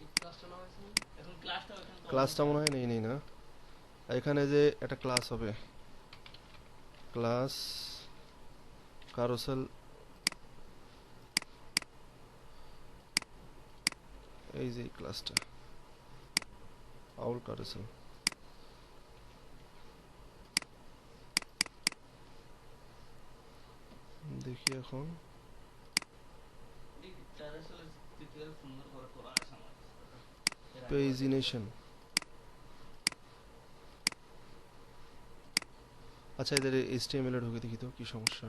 এই ক্লাসটা নাম আছে এখন ক্লাসটা ওখানে তো ক্লাসটা মনে হয় নেই, নেই না। এখানে যে একটা ক্লাস হবে, ক্লাস কারোসেল, এই যে ক্লাসটা আউল কারোসেল। দেখি এখন ক্যারোসেলের টিউটোরিয়াল সুন্দর করে করা আছে আমার কাছে। পেজিনেশন। আচ্ছা এদের এইচটিএমএল এ ঢুকে দেখি তো কি সমস্যা।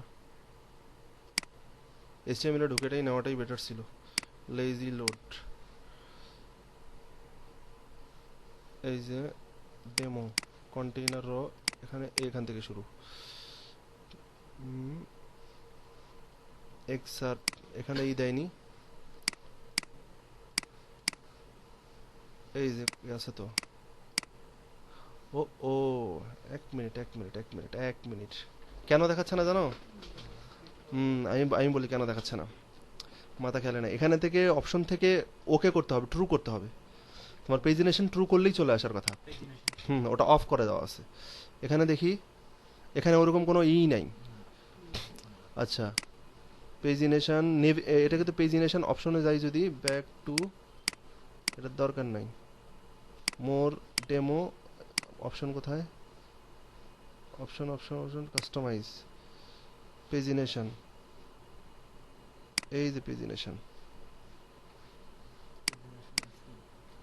এইচটিএমএল এ ঢুকেটাই নেওয়াটাই বেটার ছিল। লেজি লোড, এই যে ডেমো কন্টেইনার র, এখানে এখান থেকে শুরু, এক্সার, এখানে এই দেয়নি, এই যে আছে তো। ও ও, এক মিনিট এক মিনিট এক মিনিট এক মিনিট, কেন দেখাচ্ছে না জানো? আমি আমি বলি কেন দেখাচ্ছে না, মাথা খেলে না। এখানে থেকে অপশন থেকে ওকে করতে হবে, ট্রু করতে হবে। তোমার পেজিনেশন ট্রু করলেই চলে আসার কথা। ওটা অফ করে দেওয়া আছে। এখানে দেখি, এখানে ওরকম কোনো নাই। আচ্ছা পেজিনেশন, এটাকে তো পেজিনেশন অপশনে যাই যদি, ব্যাক টু, এটার দরকার নাই। মোর ডেমো অপশন কোথায়, option option option customize, pagination, এই যে পেজিনেশন,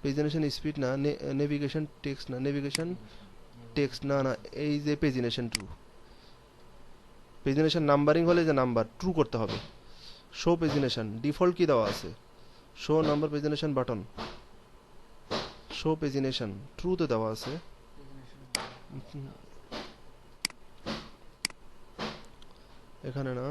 পেজিনেশন স্পিড না, নেভিগেশন টেক্সট না, নেভিগেশন টেক্সট না, না এই যে পেজিনেশন ট্রু। পেজিনেশন নাম্বারিং হলে যে নাম্বার ট্রু করতে হবে। শো পেজিনেশন ডিফল্ট কি দেওয়া আছে, show number pagination button, show pagination true তো দেওয়া আছে। এখানে না,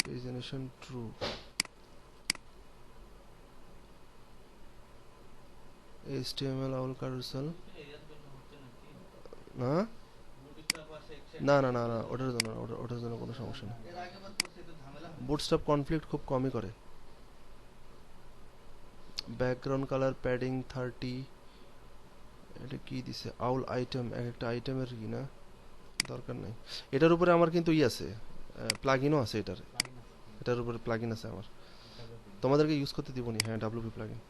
পেজিনেশন ট্রু, HTML আউল কারুসেল না, না না না না, ওটার জন্য ওটার জন্য কোনো সমস্যা নেই। বুটস্ট্র্যাপ কনফ্লিক্ট খুব কমই করে। ব্যাকগ্রাউন্ড কালার প্যাডিং 30, এটা কি দিছে, আউল আইটেম, এক একটা আইটেমের কি না, দরকার নাই। এটার উপরে আমার কিন্তু আছে, প্লাগইনও আছে এটার, এটার উপরে প্লাগইন আছে আমার, তোমাদেরকে ইউজ করতে দিবনি। হ্যাঁ ডাব্লিউপি প্লাগইন।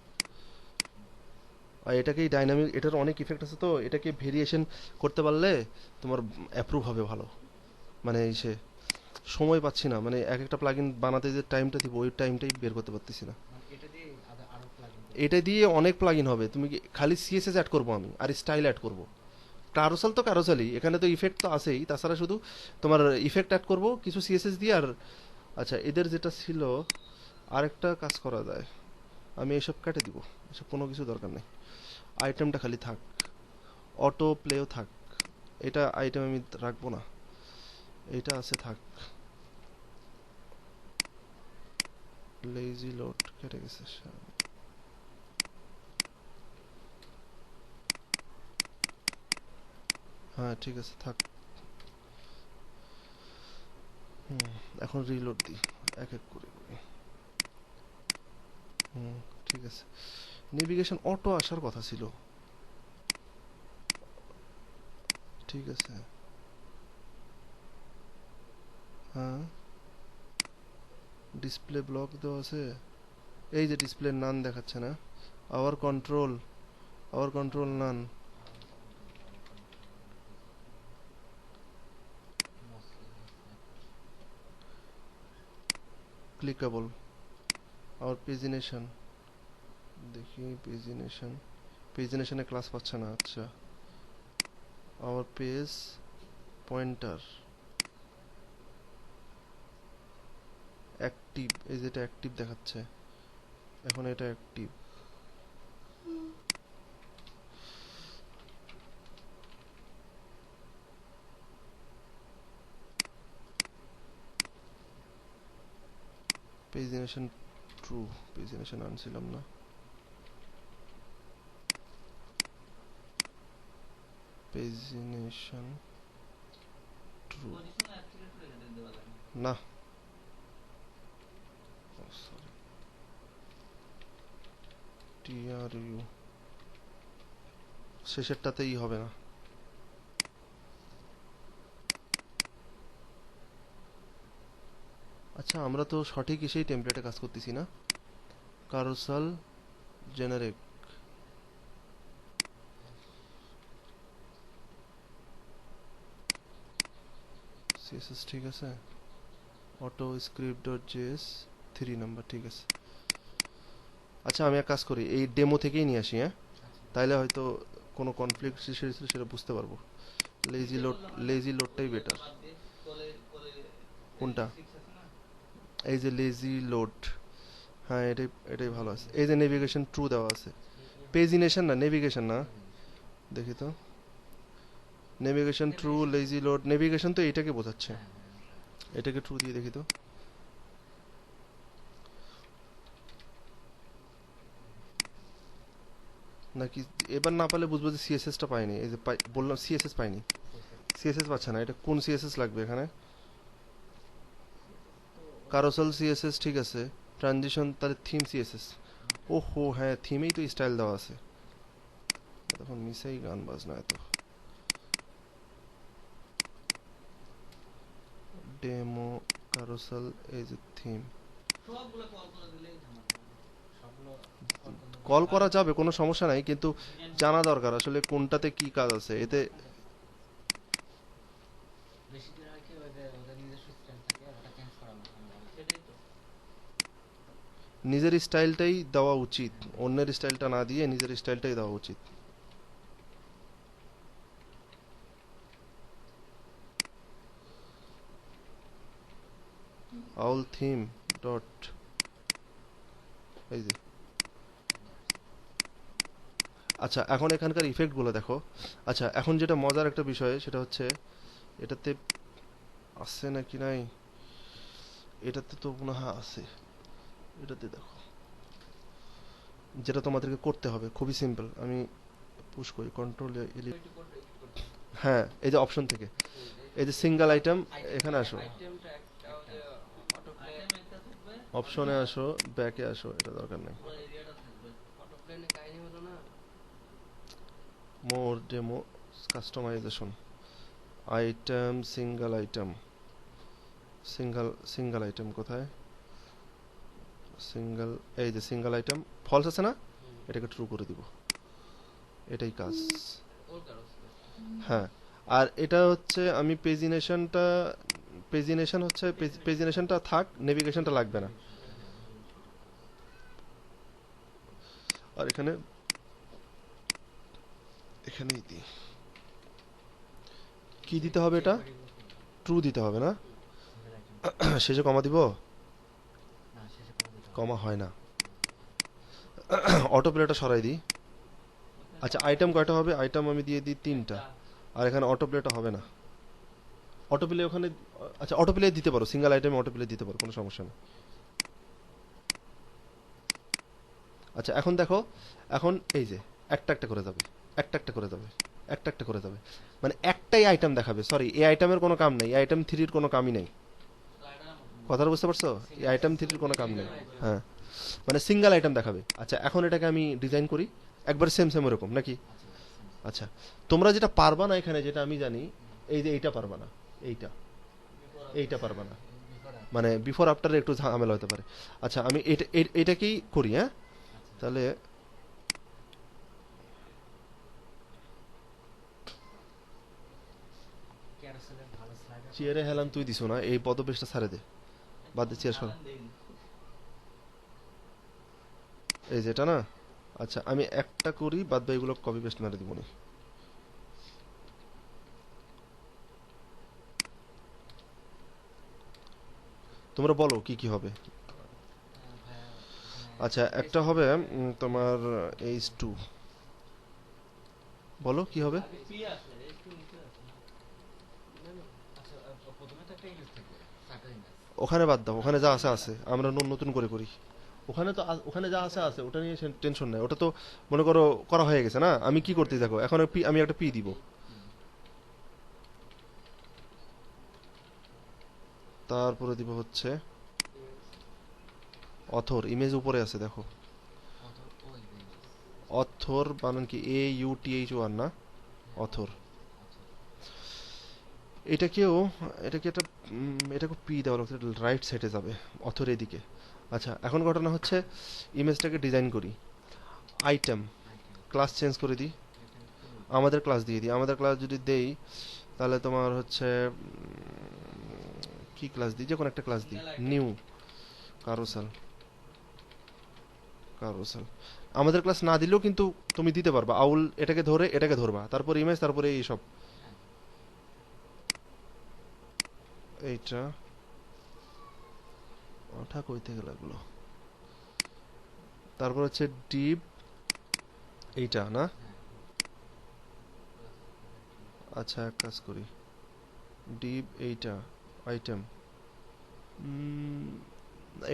আর এটাকেই ডাইনামিক, এটার অনেক ইফেক্ট আছে তো, এটাকে ভেরিয়েশন করতে পারলে তোমার অ্যাপ্রুভ হবে ভালো, মানে সে সময় পাচ্ছি না, মানে এক একটা প্লাগইন বানাতে যে টাইমটা দিব ওই টাইমটাই বের করতে পারতেছি না। মানে এটা দিয়ে আরো প্লাগইন এটা দিয়ে অনেক প্লাগইন হবে, তুমি খালি সিএসএস অ্যাড করবো আমি আর স্টাইল অ্যাড করবো। কারোসাল তো কারোসালই, এখানে তো ইফেক্ট তো আছেই, তাছাড়া শুধু তোমার ইফেক্ট অ্যাড করবো কিছু সিএসএস দিয়ে। আর আচ্ছা, এদের যেটা ছিল আরেকটা কাজ করা যায়, আমি এসব কেটে দিব, এসব কোনো কিছু দরকার নেই, আইটেমটা খালি থাক, অটো প্লেও থাক, এটা আইটেম আমি রাখবো না, এটা আছে থাক। লেজি লোড কেটে গেছে, হ্যাঁ ঠিক আছে থাক। এখন রিলোড দিই এক এক করে করে। ঠিক আছে, নেভিগেশন অটো আসার কথা ছিল, ঠিক আছে। হ্যাঁ, ডিসপ্লে ব্লক দেওয়া আছে, এই যে ডিসপ্লে নান দেখাচ্ছে না, our control none, clickable, our pagination, দেখি পেজিনেশনে ক্লাস পাচ্ছে না, আচ্ছা। আওয়ার পেজ পয়েন্টার অ্যাক্টিভ, এই যেটা অ্যাক্টিভ দেখাচ্ছে, এখন এটা অ্যাক্টিভ। পেজিনেশন ট্রু, পেজিনেশন আনছিলাম না, পেজিনেশন ট্রু না, সরি, টিআরইউ শেষেরটাতেই হবে না। আচ্ছা, আমরা তো সঠিক সেই টেমপ্লেটে কাজ করতেছি না, কারোসাল জেনারেট, সিএসএস ঠিক আছে, auto script dot JS 3 number ঠিক আছে। আচ্ছা, আমি এক কাজ করি, এই ডেমো থেকেই নিয়ে আসি, হ্যাঁ, তাইলে হয়তো কোনো কনফ্লিক্ট সেটা বুঝতে পারবো। লেজি লোডটাই বেটার। কোনটা? এই যে লেজি লোড, হ্যাঁ এটাই ভালো আছে। এই যে নেভিগেশন ট্রু দেওয়া আছে, পেজিনেশন না নেভিগেশন না, দেখি তো, navigation true lazy load, navigation তো এইটাকে বোঝাচ্ছে, এটাকে ট্রু দিয়ে দেখি তো। নাকি এবার না পারলে বুঝবো যে সিএসএসটা পাইনি, এই যে বললাম সিএসএস পাইনি, সিএসএস পাচ্ছে না, এটা কোন সিএসএস লাগবে এখানে? কারোসাল সিএসএস ঠিক আছে, ট্রানজিশন তাহলে থিম সিএসএস, ওহো হ্যাঁ থিমেই তো স্টাইল দেওয়া আছে, তখন মিসেই গান বাজনা এত। ডেমো কারোসাল, এই যে থিম, কল করা যাবে কোনো সমস্যা নাই, কিন্তু জানা দরকার আসলে কোনটাতে কি কাজ আছে। এতে বেশি দিন হয় কি ওদের নিজস্ব স্টাইল থাকে, আর ওটা চেঞ্জ করা সেটাই তো। নিজের স্টাইলটাই দেওয়া উচিত, অন্যের স্টাইলটা না দিয়ে নিজের স্টাইলটাই দেওয়া উচিত। all theme dot, এই যে, আচ্ছা এখন এখানকার ইফেক্ট গুলো দেখো। আচ্ছা এখন যেটা মজার একটা বিষয় সেটা হচ্ছে এটাতে আছে নাকি নাই, এটাতে তো মনে হয় আছে, এটাতে দেখো, যেটা তোমাদেরকে করতে হবে খুবই সিম্পল, আমি পুশ করি কন্ট্রোল এলি, হ্যাঁ এই যে অপশন থেকে, এই যে সিঙ্গেল আইটেম, এখানে আসো, অপশনে আসো, ব্যাকে আসো, এটা দরকার নেই, more demo customisation, item single item কোথায়, সিঙ্গেল, এই যে সিঙ্গেল আইটেম ফলস আছে না, এটাকে ট্রু করে দিব, এটাই কাজ। হ্যাঁ, আর এটা হচ্ছে আমি পেজিনেশনটা পেজিনেশন হচ্ছে পেজিনেশনটা থাক, নেভিগেশনটা লাগবে না। আর এখানে এখানেই দিই, কি দিতে হবে, এটা ট্রু দিতে হবে না? সিঙ্গেল আইটেম শেষে কমা দিব? না, শেষে কমা দিতে হবে। কমা হয় না। অটো প্লেটা সরাই দিই। আচ্ছা আইটেম কয়টা হবে? আইটেম আমি দিয়ে দিই 3টা। আর এখানে অটো প্লেটা হবে না। অটো প্লে ওখানে, আচ্ছা অটো প্লে দিতে পারো, সিঙ্গেল আইটেমে অটো প্লে দিতে পারো, কোনো সমস্যা নেই। আচ্ছা এখন দেখো, এখন এই যে একটা একটা করে যাবে, একটা একটা করে যাবে, একটা একটা করে যাবে, মানে একটাই আইটেম দেখাবে। সরি, এই আইটেমের কোনো কাম নেই, আইটেম 3-র কোনো কামই নেই। কথাটা বুঝতে পারছো? এই আইটেম 3-র কোনো কাম নেই। হ্যাঁ, মানে সিঙ্গেল আইটেম দেখাবে। আচ্ছা এখন এটাকে আমি ডিজাইন করি একবার সেম সেম এরকম নাকি? আচ্ছা তোমরা যেটা পারবা না এখানে, যেটা আমি জানি, এই যে এইটা পারবা না, এইটা এইটা পারবা না, মানে বিফোর আফটারে একটু ঝামেলা হতে পারে। আচ্ছা আমি এটাকেই করি। হ্যাঁ তাহলে ক্যারোসেলের ভালো স্লাইডার চেয়ারে হেলান তুই দিছো না, এই পদবেশটা ছাড়ে দে, বাদ দে, চেয়ার সর। এই যেটা না, আচ্ছা আমি একটা করি, বাদ বাকি এগুলো কপি পেস্ট মেরে দিব নি। তোমরা বলো কি কি হবে। ভাইয়া এখানে আচ্ছা একটা হবে তোমার H2, বলো কি হবে? আচ্ছা প্রথমে তো একটা ইমেজ থাকবে, সার্কেল ইমেজ। ওখানে বাদ দাও, ওখানে যা আছে আছে, আমরা নতুন করে করি। ওখানে তো ওখানে যা আছে আছে, ওটা নিয়ে টেনশন নাই, ওটা তো মনে করো করা হয়ে গেছে না। আমি কি করতে দেখো, এখন আমি একটা পি দিব, তারপরে দিব হচ্ছে অথর, ইমেজ উপরে আছে দেখো, অথর ওই ইমেজ অথর বানান কি AUTHOR না, অথর। এটাকেও, এটাকে একটা এটাকে পি দেওয়া লাগছে, রাইট সাইডে যাবে, অথর এদিকে। আচ্ছা এখন ঘটনা হচ্ছে ইমেজটাকে ডিজাইন করি। আইটেম আইটেম ক্লাস চেঞ্জ করে দিই, এখানে টুল আমাদের ক্লাস দিয়ে দিই। আমাদের ক্লাস যদি দেই তাহলে তোমার হচ্ছে কি ক্লাস দিই, যে কোনো একটা ক্লাস দিই, নিউ কারোসেল। কারোসেল আমাদের ক্লাস না দিলেও কিন্তু তুমি দিতে পারবা, আউল এটাকে ধরে এটাকে ধরবা, তারপর ইমেজ, তারপরে এই সব। এইটা ওঠা কই থেকে লাগলো, তারপর হচ্ছে ডিপ, এইটা না। আচ্ছা এক কাজ করি, ডিপ এইটা আইটেম,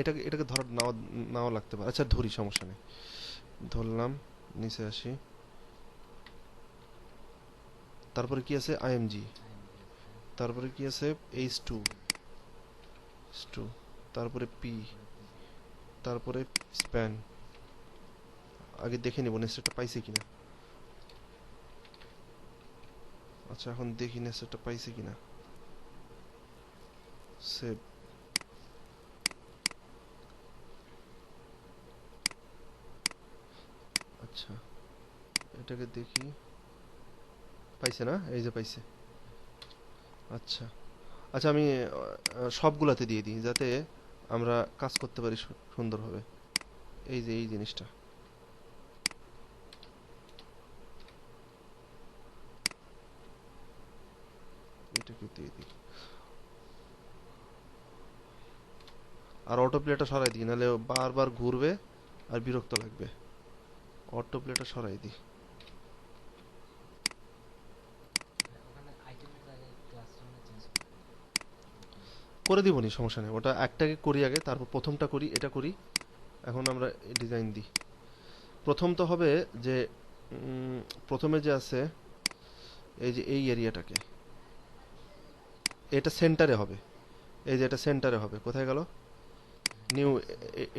এটাকে এটাকে ধর নাও, নাও লাগতে পারে। আচ্ছা ধরি, সমস্যা নেই, ধরলাম, নিচে আসি। তারপরে কি আছে? IMG। তারপরে কি আছে? H2, তারপরে P, তারপরে স্প্যান। আগে দেখে নিব নেস্টেডটা পাইছে কিনা। আচ্ছা এখন দেখি নেস্টেডটা পাইছে কিনা। সেভ। আচ্ছা এটাকে দেখি, পাইছে না? এই যে পাইছে। আচ্ছা আচ্ছা আমি সবগুলাতে দিয়ে দিই যাতে আমরা কাজ করতে পারি সুন্দরভাবে। এই যে এই জিনিসটা, এটাকে দিয়ে দিই। আর অটো প্লেটা সরাই দিই, নাহলে বারবার ঘুরবে আর বিরক্ত লাগবে। অটো প্লেটা সরাই দিই। ওখানে আইটেমের জায়গায় ক্লাসরুমে চেঞ্জ করে দিবনি, সমস্যা নেই, ওটা একটাকে করি আগে, তারপর প্রথমটা করি, এটা করি। এখন আমরা ডিজাইন দিই। প্রথম তো হবে যে প্রথমে যে আছে এই যে এই এরিয়াটাকে, এটা সেন্টারে হবে, এই যে এটা সেন্টারে হবে। কোথায় গেল? নিউ,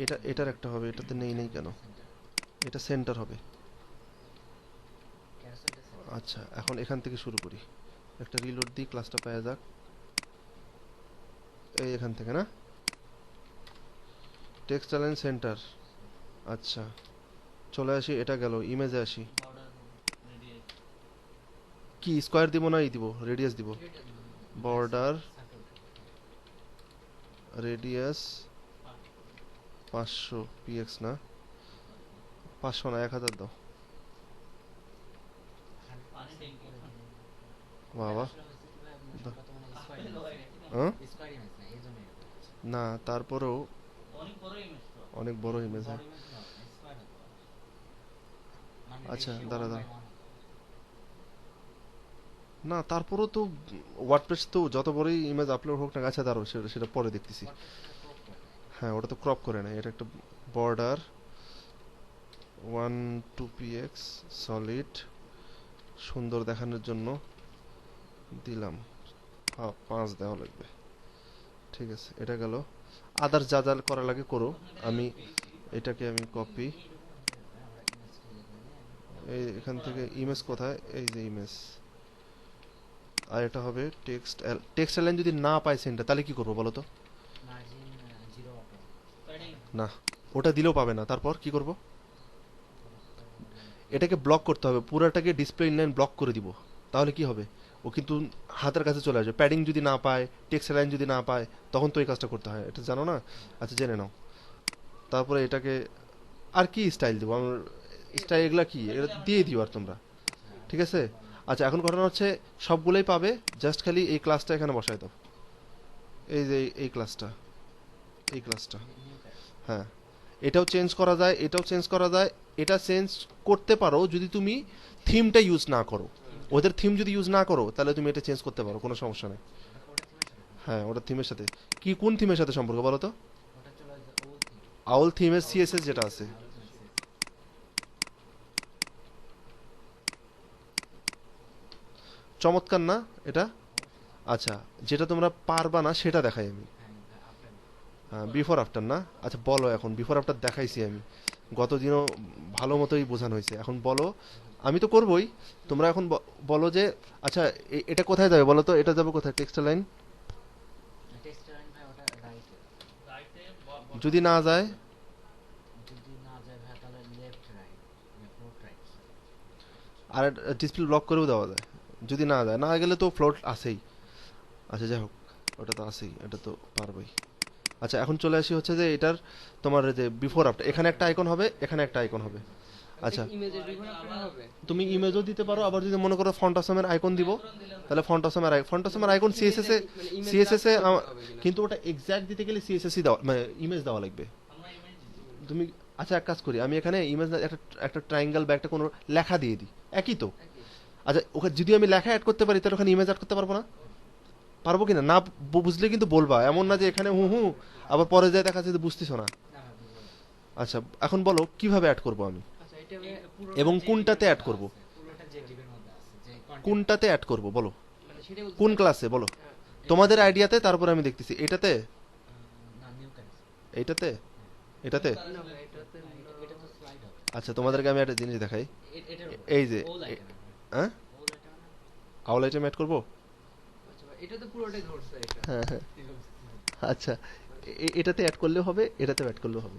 এটা এটার একটা হবে, এটাতে নেই নেই কেন? এটা সেন্টার হবে। ক্যারোসেলটা সেন্টার। আচ্ছা এখন এখান থেকে শুরু করি, একটা রিলোড দিই, ক্লাসটা পাওয়া যাক। এই এখান থেকে না, টেক্সট অ্যালাইন সেন্টার। আচ্ছা চলে আসি, এটা গেল, ইমেজে আসি। কি স্কোয়ার দিব না ই দিব, রেডিয়াস দিব? বর্ডার রেডিয়াস 500 px না, 500 না, 1000 দাও। বাবা হ্যাঁ না, তারপরেও অনেক বড় ইমেজ। হ্যাঁ আচ্ছা দাঁড়া দাঁড়া, না তারপরেও তো ওয়ার্ডপ্রেস তো যত বড়ই ইমেজ আপলোড হোক না, আচ্ছা দাঁড়াও সেটা সেটা পরে দেখতেছি। হ্যাঁ ওটা তো ক্রপ করে না, এটা একটা বর্ডার 1 2 px সলিড সুন্দর দেখানোর জন্য দিলাম। 5 দেওয়া লাগবে, ঠিক আছে এটা গেল। আদার্স যা যা করা লাগে করো, আমি এটাকে আমি কপি, এই এখান থেকে ইমেজ কোথায়, এই যে ইমেজ, আর এটা হবে টেক্সট টেক্সট লাইন। যদি না পাই সেন্টার তাহলে কি করবো বলো তো? না ওটা দিলেও পাবে না, তারপর কি করব? এটাকে ব্লক করতে হবে, পুরোটাকে ডিসপ্লে ইনলাইন ব্লক করে দিব। তাহলে কি হবে, ও কিন্তু হাতের কাছে চলে আসবে। প্যাডিং যদি না পায়, টেক্সট লাইন যদি না পায়, তখন তো এই কাজটা করতে হয়, এটা জানো না? আচ্ছা জেনে নাও। তারপরে এটাকে আর কি স্টাইল দেবো আমার, স্টাইল এগুলা কি, এটা দিয়ে দিও আর তোমরা, ঠিক আছে? আচ্ছা এখন ঘটনা হচ্ছে সবগুলোই পাবে, জাস্ট খালি এই ক্লাসটা এখানে বসায় দাও, এই যে এই ক্লাসটা, এই ক্লাসটা। হ্যাঁ এটাও চেঞ্জ করা যায়, এটাও চেঞ্জ করা যায়। এটা চেঞ্জ করতে পারো যদি তুমি থিমটা ইউজ না করো। ওদের থিম যদি ইউজ না করো তাহলে তুমি এটা চেঞ্জ করতে পারো, কোনো সমস্যা নেই। হ্যাঁ ওটা থিমের সাথে কি, কোন থিমের সাথে সম্পর্ক বলো তো? আউল থিমের সিএসএস যেটা আছে। চমৎকার না এটা? আচ্ছা যেটা তোমরা পারবা না সেটা দেখাই আমি। বিফোর আফটার না? আচ্ছা বলো এখন, বিফোর আফটার দেখাইছি আমি গতদিনও, ভালো মতোই বোঝানো হয়েছে। এখন বলো, আমি তো করবই, তোমরা এখন বলো যে আচ্ছা এটা কোথায় যাবে বলো তো? এটা যাবে কোথায়, টেক্সট লাইন? যদি না যায়, আর ডিসপ্লে ব্লক করেও দেওয়া যায় যদি না যায়। না গেলে তো ফ্লোট আছেই। আচ্ছা যাই হোক, ওটা তো আছেই, এটা তো পারবই। আচ্ছা এখন চলে আসি হচ্ছে যে এটার তোমার যে বিফোর আফটার, এখানে একটা আইকন হবে, এখানে একটা আইকন হবে। আচ্ছা ইমেজের বিভিন্ন আকারে হবে। তুমি ইমেজও দিতে পারো, আবার যদি মনে করো ফন্ট অসমের আইকন দিব, তাহলে ফন্ট অসমের আইকন সিএসএস এ, সিএসএস এ কিন্তু ওটা এক্সাক্ট দিতে গেলে সিএসএস ই দাও, মানে ইমেজ দেওয়া লাগবে তুমি। আচ্ছা এক কাজ করি, আমি এখানে ইমেজ একটা একটা ট্রায়াঙ্গেল বা একটা কোনো লেখা দিয়ে দিই, একই তো। আচ্ছা ওখানে যদি আমি লেখা অ্যাড করতে পারি, তাহলে ওখানে ইমেজ অ্যাড করতে পারবো না? পারবো কিনা না বুঝলে কিন্তু বলবা, এমন না যে এখানে হু হু আবার পরে যায় দেখা যাচ্ছে বুঝতেছো না। আচ্ছা এখন বলো কিভাবে অ্যাড করবো আমি, আচ্ছা এটা এবং কোনটাতে অ্যাড করব, কোনটাতে অ্যাড করব বলো, মানে সেটা কোন ক্লাসে বলো? তোমাদের আইডিয়াতে, তারপর আমি দেখতেছি এটাতে, এইটাতে, এটাতে। না ভাই এটাতে আচ্ছা তোমাদেরকে আমি একটা জিনিস দেখাই, এই যে হ্যাঁ আউল আইটেম অ্যাড করবো। আচ্ছা ভাই এটা তো পুরোটাই ধরছে এটা। হ্যাঁ হ্যাঁ আচ্ছা এটাতে অ্যাড করলেও হবে, এটাতেও অ্যাড করলেও হবে,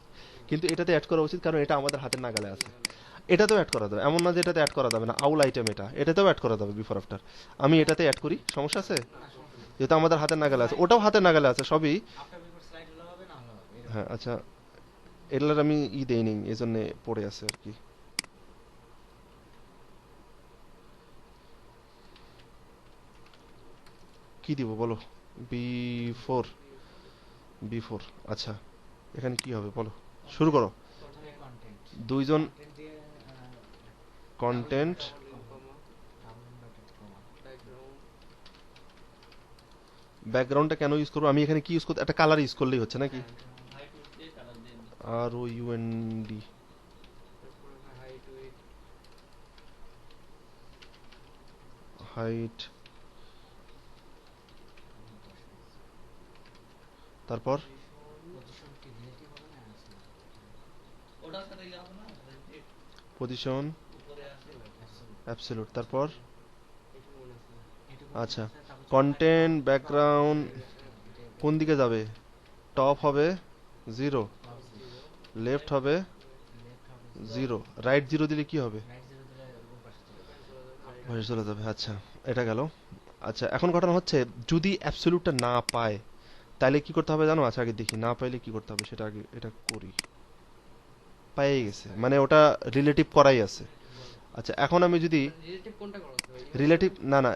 কিন্তু এটাতে অ্যাড করা উচিত কারণ এটা আমাদের হাতের নাগালে আছে। এটাতেও অ্যাড করা যাবে, এমন না যে এটাতে অ্যাড করা যাবে না। আউল আইটেম এটাতেও অ্যাড করা যাবে বিফোর আফটার। আমি এটাতে অ্যাড করি, সমস্যা আছে? যেহেতু আমাদের হাতের নাগালে আছে, ওটাও হাতের নাগালে আছে, সবই। হ্যাঁ আচ্ছা এগুলার আমি দেইনি, এই জন্য পড়ে আছে আর কি। কি দিব বলো? Before, before. আচ্ছা এখানে কি হবে বলো, শুরু করো। দুইজন কন্টেন্ট, ব্যাকগ্রাউন্ডটা কেন ইউজ করবো আমি এখানে, কি ইউজ করতে, একটা কালার ইউজ করলেই হচ্ছে নাকি? আর ও ইউএনডি, হাইট, তারপর পজিশন অ্যাবসলিউট, তারপর আচ্ছা কন্টেন্ট ব্যাকগ্রাউন্ড কোন দিকে যাবে? টপ হবে 0, লেফট হবে 0, রাইট 0 দিলে কি হবে? ভয়েস চলে যাবে। আচ্ছা এটা গেল। আচ্ছা এখন ঘটনা হচ্ছে যদি অ্যাবসলিউটটা না পায় তাহলে কি করতে হবে জানো? আচ্ছা আগে দেখি, না পাইলে কি করতে হবে সেটা আগে এটা করি। পাই গেছে, মানে ওটা রিলেটিভ করাই আছে। আচ্ছা এখন আমি যদি রিলেটিভ কোনটা করো ভাই? রিলেটিভ, না না,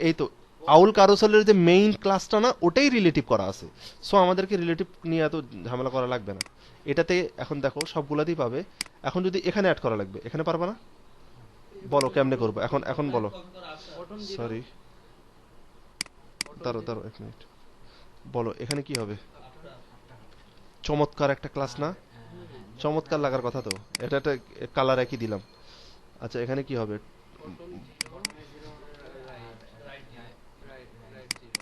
এই তো আউল কারুসেলের যে মেইন ক্লাসটা না, ওটাই রিলেটিভ করা আছে। সো আমাদেরকে রিলেটিভ নিয়ে এত ঝামেলা করা লাগবে না। এটাতে এখন দেখো সবগুলাতেই পাবে। এখন যদি এখানে অ্যাড করা লাগবে, এখানে পারবে না? বলো কেমনে করবো এখন, এখন বলো। Photon zero, সরি, photon দাঁড়ো zero। দাঁড়ো এক মিনিট, বলো এখানে কি হবে? চমৎকার একটা ক্লাস না? চমৎকার লাগার কথা তো, এটা একটা কালার একই দিলাম। আচ্ছা এখানে কি হবে? Photon zero, right, right zero।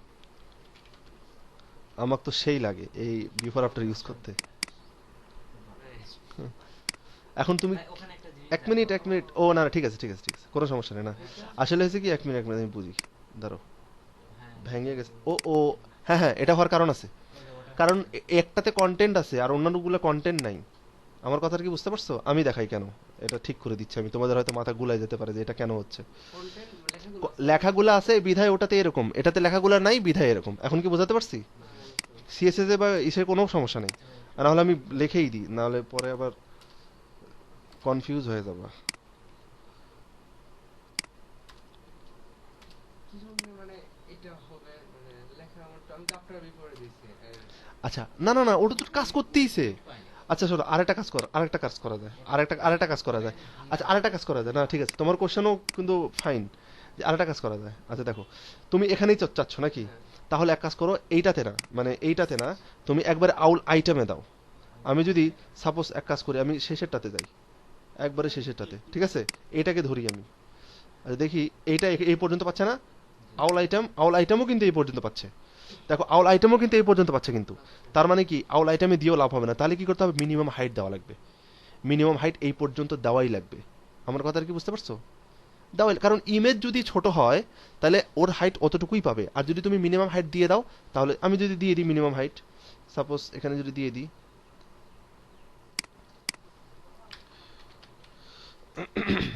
আমার তো সেই লাগে এই বিফোর আফটার ইউজ করতে। Nice। এখন তুমি ভাই, ওখানে একটা জিনিস এক মিনিট এক মিনিট, ও না না, ঠিক আছে ঠিক আছে ঠিক আছে, কোনো সমস্যা নেই না। আসলে হয়েছে কি, এক মিনিট আমি বুঝি, দাঁড়ো, হ্যাঁ, ভেঙে গেছে। ও ও হ্যাঁ হ্যাঁ, এটা হওয়ার কারণ আছে। কারণ একটাতে কন্টেন্ট আছে আর অন্যান্যগুলো কন্টেন্ট নাই। আমার কথাটা কি বুঝতে পারছো? আমি দেখাই কেন, এটা ঠিক করে দিচ্ছি আমি। তোমাদের হয়তো মাথা গুলাই যেতে পারে যে এটা কেন হচ্ছে। Content লেখাগুলো লেখাগুলো আছে বিধায় ওটাতে এরকম, এটাতে লেখাগুলো নাই বিধায় এরকম। এখন কি বোঝাতে পারছি? সিএসএস এ বা ইসে কোনো সমস্যা নেই। আর নাহলে আমি লিখেই দিই, নাহলে পরে আবার কনফিউজ হয়ে যাবা। কি জন্য মানে এটা হবে, মানে লেখা আমার তো, আমি তো আফটার বিফোরে দিছি। আচ্ছা না না না, ওটা তো কাজ করতেইছে। আচ্ছা শোনো, আরেকটা কাজ কর, আরেকটা কাজ করা যায়, আরেকটা কাজ করা যায়। আচ্ছা আরেকটা কাজ করা যায়, না ঠিক আছে, তোমার কোশ্চেনও কিন্তু ফাইন, যে আরেকটা কাজ করা যায়। আচ্ছা দেখো, তুমি এখানেই চাচ্ছ নাকি? তাহলে এক কাজ করো, এইটাতে না, মানে এইটাতে না, তুমি একবারে আউল আইটেমে দাও। আমি যদি সাপোজ এক কাজ করি, আমি শেষেরটাতে যাই, একবারে শেষেরটাতে, ঠিক আছে? এটাকে ধরি আমি। আচ্ছা দেখি, এইটা এই পর্যন্ত পাচ্ছে না? আউল আইটেমও কিন্তু এই পর্যন্ত পাচ্ছে। দেখো আউল আইটেমও কিন্তু এই পর্যন্ত পাচ্ছে, কিন্তু তার মানে কি আউল আইটেমে দিয়েও লাভ হবে না। তাহলে কি করতে হবে? মিনিমাম হাইট দেওয়া লাগবে। মিনিমাম হাইট এই পর্যন্ত দেওয়াই লাগবে। আমার কথা কি বুঝতে পারছো? দেওয়াই, কারণ ইমেজ যদি ছোট হয় তাহলে ওর হাইট অতটুকুই পাবে। আর যদি তুমি মিনিমাম হাইট দিয়ে দাও, তাহলে আমি যদি দিয়ে দিই মিনিমাম হাইট, সাপোজ এখানে যদি দিয়ে দিই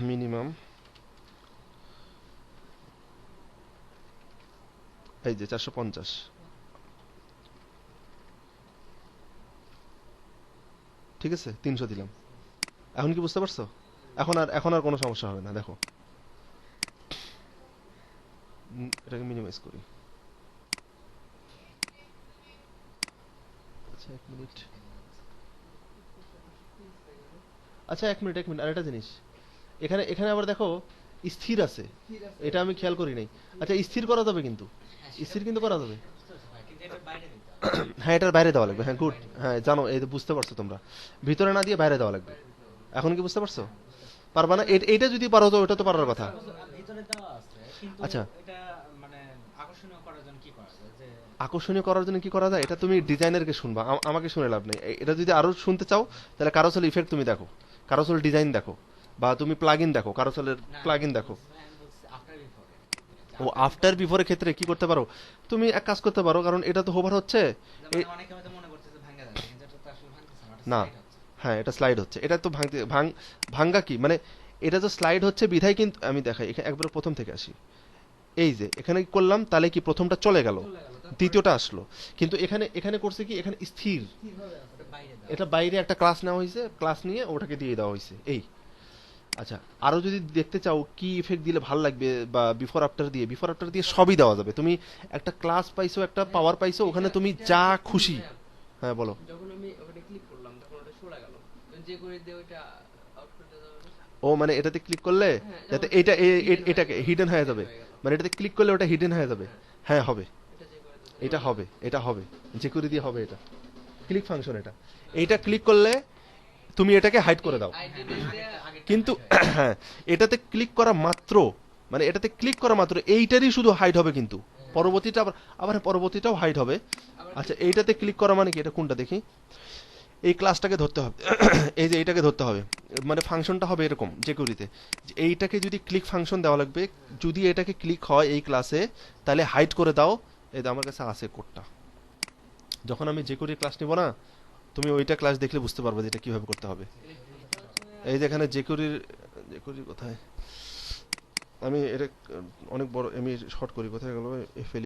মিনিমাম, এই যে 450, ঠিক আছে, 300 দিলাম। এখন কি বুঝতে পারছো? এখন আর কোনো সমস্যা হবে না। দেখো এটাকে মিনিমাইজ করি। আচ্ছা এক মিনিট, আচ্ছা এক মিনিট এক মিনিট, আরেকটা জিনিস, এখানে এখানে আবার দেখো স্থির আছে, এটা আমি খেয়াল করি নাই। আচ্ছা স্থির করা যাবে কিন্তু, স্থির কিন্তু করা যাবে। কিন্তু এটার বাইরে দিতে হবে। হ্যাঁ এটার বাইরে দেওয়া লাগবে, হ্যাঁ গুড, হ্যাঁ জানো, এই তো বুঝতে পারছো তোমরা, ভিতরে না দিয়ে বাইরে দেওয়া লাগবে। এখন কি বুঝতে পারছো? পারবা না? এইটা যদি পারো তো ওটা তো পারার কথা। ভিতরে দেওয়া আছে, কিন্তু আচ্ছা এটা মানে আকর্ষণীয় করার জন্য কি করা যায়? যে আকর্ষণীয় করার জন্য কি করা যায়, এটা তুমি ডিজাইনারকে শুনবা, আমাকে শুনে লাভ নেই। এটা যদি আরো শুনতে চাও তাহলে কারোসেল ইফেক্ট তুমি দেখো, কারোসেল ডিজাইন দেখো, বা তুমি প্লাগইন দেখো, কারোসেলের প্লাগইন দেখো। আফটার বিফোরে ও আফটার বিফোরের ক্ষেত্রে কি করতে পারো? তুমি এক কাজ করতে পারো, কারণ এটা তো হোভার হচ্ছে। এই অনেকে হয়তো মনে করতেছে ভাঙা যাবে, কিন্তু এটা তো আসলে ভাঙতেছে না, না, এটা slide হচ্ছে। হ্যাঁ এটা স্লাইড হচ্ছে, এটা তো ভাঙ্গা কি মানে, এটা তো স্লাইড হচ্ছে বিধায়, কিন্তু আমি দেখাই এখানে একবার প্রথম থেকে আসি। এই যে এখানে করলাম, তাহলে কি প্রথমটা চলে গেল, দ্বিতীয়টা আসলো। কিন্তু এখানে এখানে করছে কি, এখানে স্থির, ওটা বাইরে দাও। এটা বাইরে একটা ক্লাস নেওয়া হয়েছে, ক্লাস নিয়ে ওটাকে দিয়ে দেওয়া হয়েছে এই। আচ্ছা আরো যদি দেখতে চাও কি ইফেক্ট দিলে ভালো লাগবে, বা বিফোর আফটার দিয়ে সবই দেওয়া যাবে। তুমি একটা ক্লাস পাইছো, একটা পাওয়ার পাইছো, ওখানে তুমি যা খুশি। হ্যাঁ বলো। যখন আমি ওখানে ক্লিক করলাম তখন ওটা সরে গেল, যে করে দিয়ে ওইটা আউট করতে যাবে না? ও মানে এটাতে ক্লিক করলে হ্যাঁ, যাতে যেমন এটা hidden এটাকে হয়ে হিডেন হয়ে hidden যাবে, হয়ে গেল। মানে এটাতে ক্লিক করলে ওটা হিডেন হয়ে যাবে। হ্যাঁ হবে, এটা যে করে দিতে এটা হবে, এটা হবে, যে করে দিয়ে হবে। এটা ক্লিক ফাংশন, এটা এইটা ক্লিক করলে তুমি এটাকে হাইড করে দাও। আইডি দিয়ে কিন্তু হ্যাঁ এটাতে ক্লিক করা মাত্র, মানে এটাতে ক্লিক করা মাত্র এইটারই শুধু হাইড হবে, কিন্তু পরবর্তীটা আবার আবার পরবর্তীটাও হাইড হবে। আচ্ছা এইটাতে ক্লিক করা মানে কি, এটা কোনটা দেখি, এই ক্লাসটাকে ধরতে হবে, এই যে এইটাকে ধরতে হবে, মানে ফাংশনটা হবে এরকম যে করিতে, এইটাকে যদি ক্লিক ফাংশন দেওয়া লাগবে, যদি এটাকে ক্লিক হয় এই ক্লাসে তাহলে হাইড করে দাও। এই যে আমার কাছে আছে কোডটা, যখন আমি যে করি ক্লাস নিব না, তুমি ওইটা ক্লাস দেখলে বুঝতে পারবে যে এটা কিভাবে করতে হবে। এই যে এখানে যে করির কোথায়, আমি এটা অনেক বড়, আমি শর্ট করি, কোথায় গেল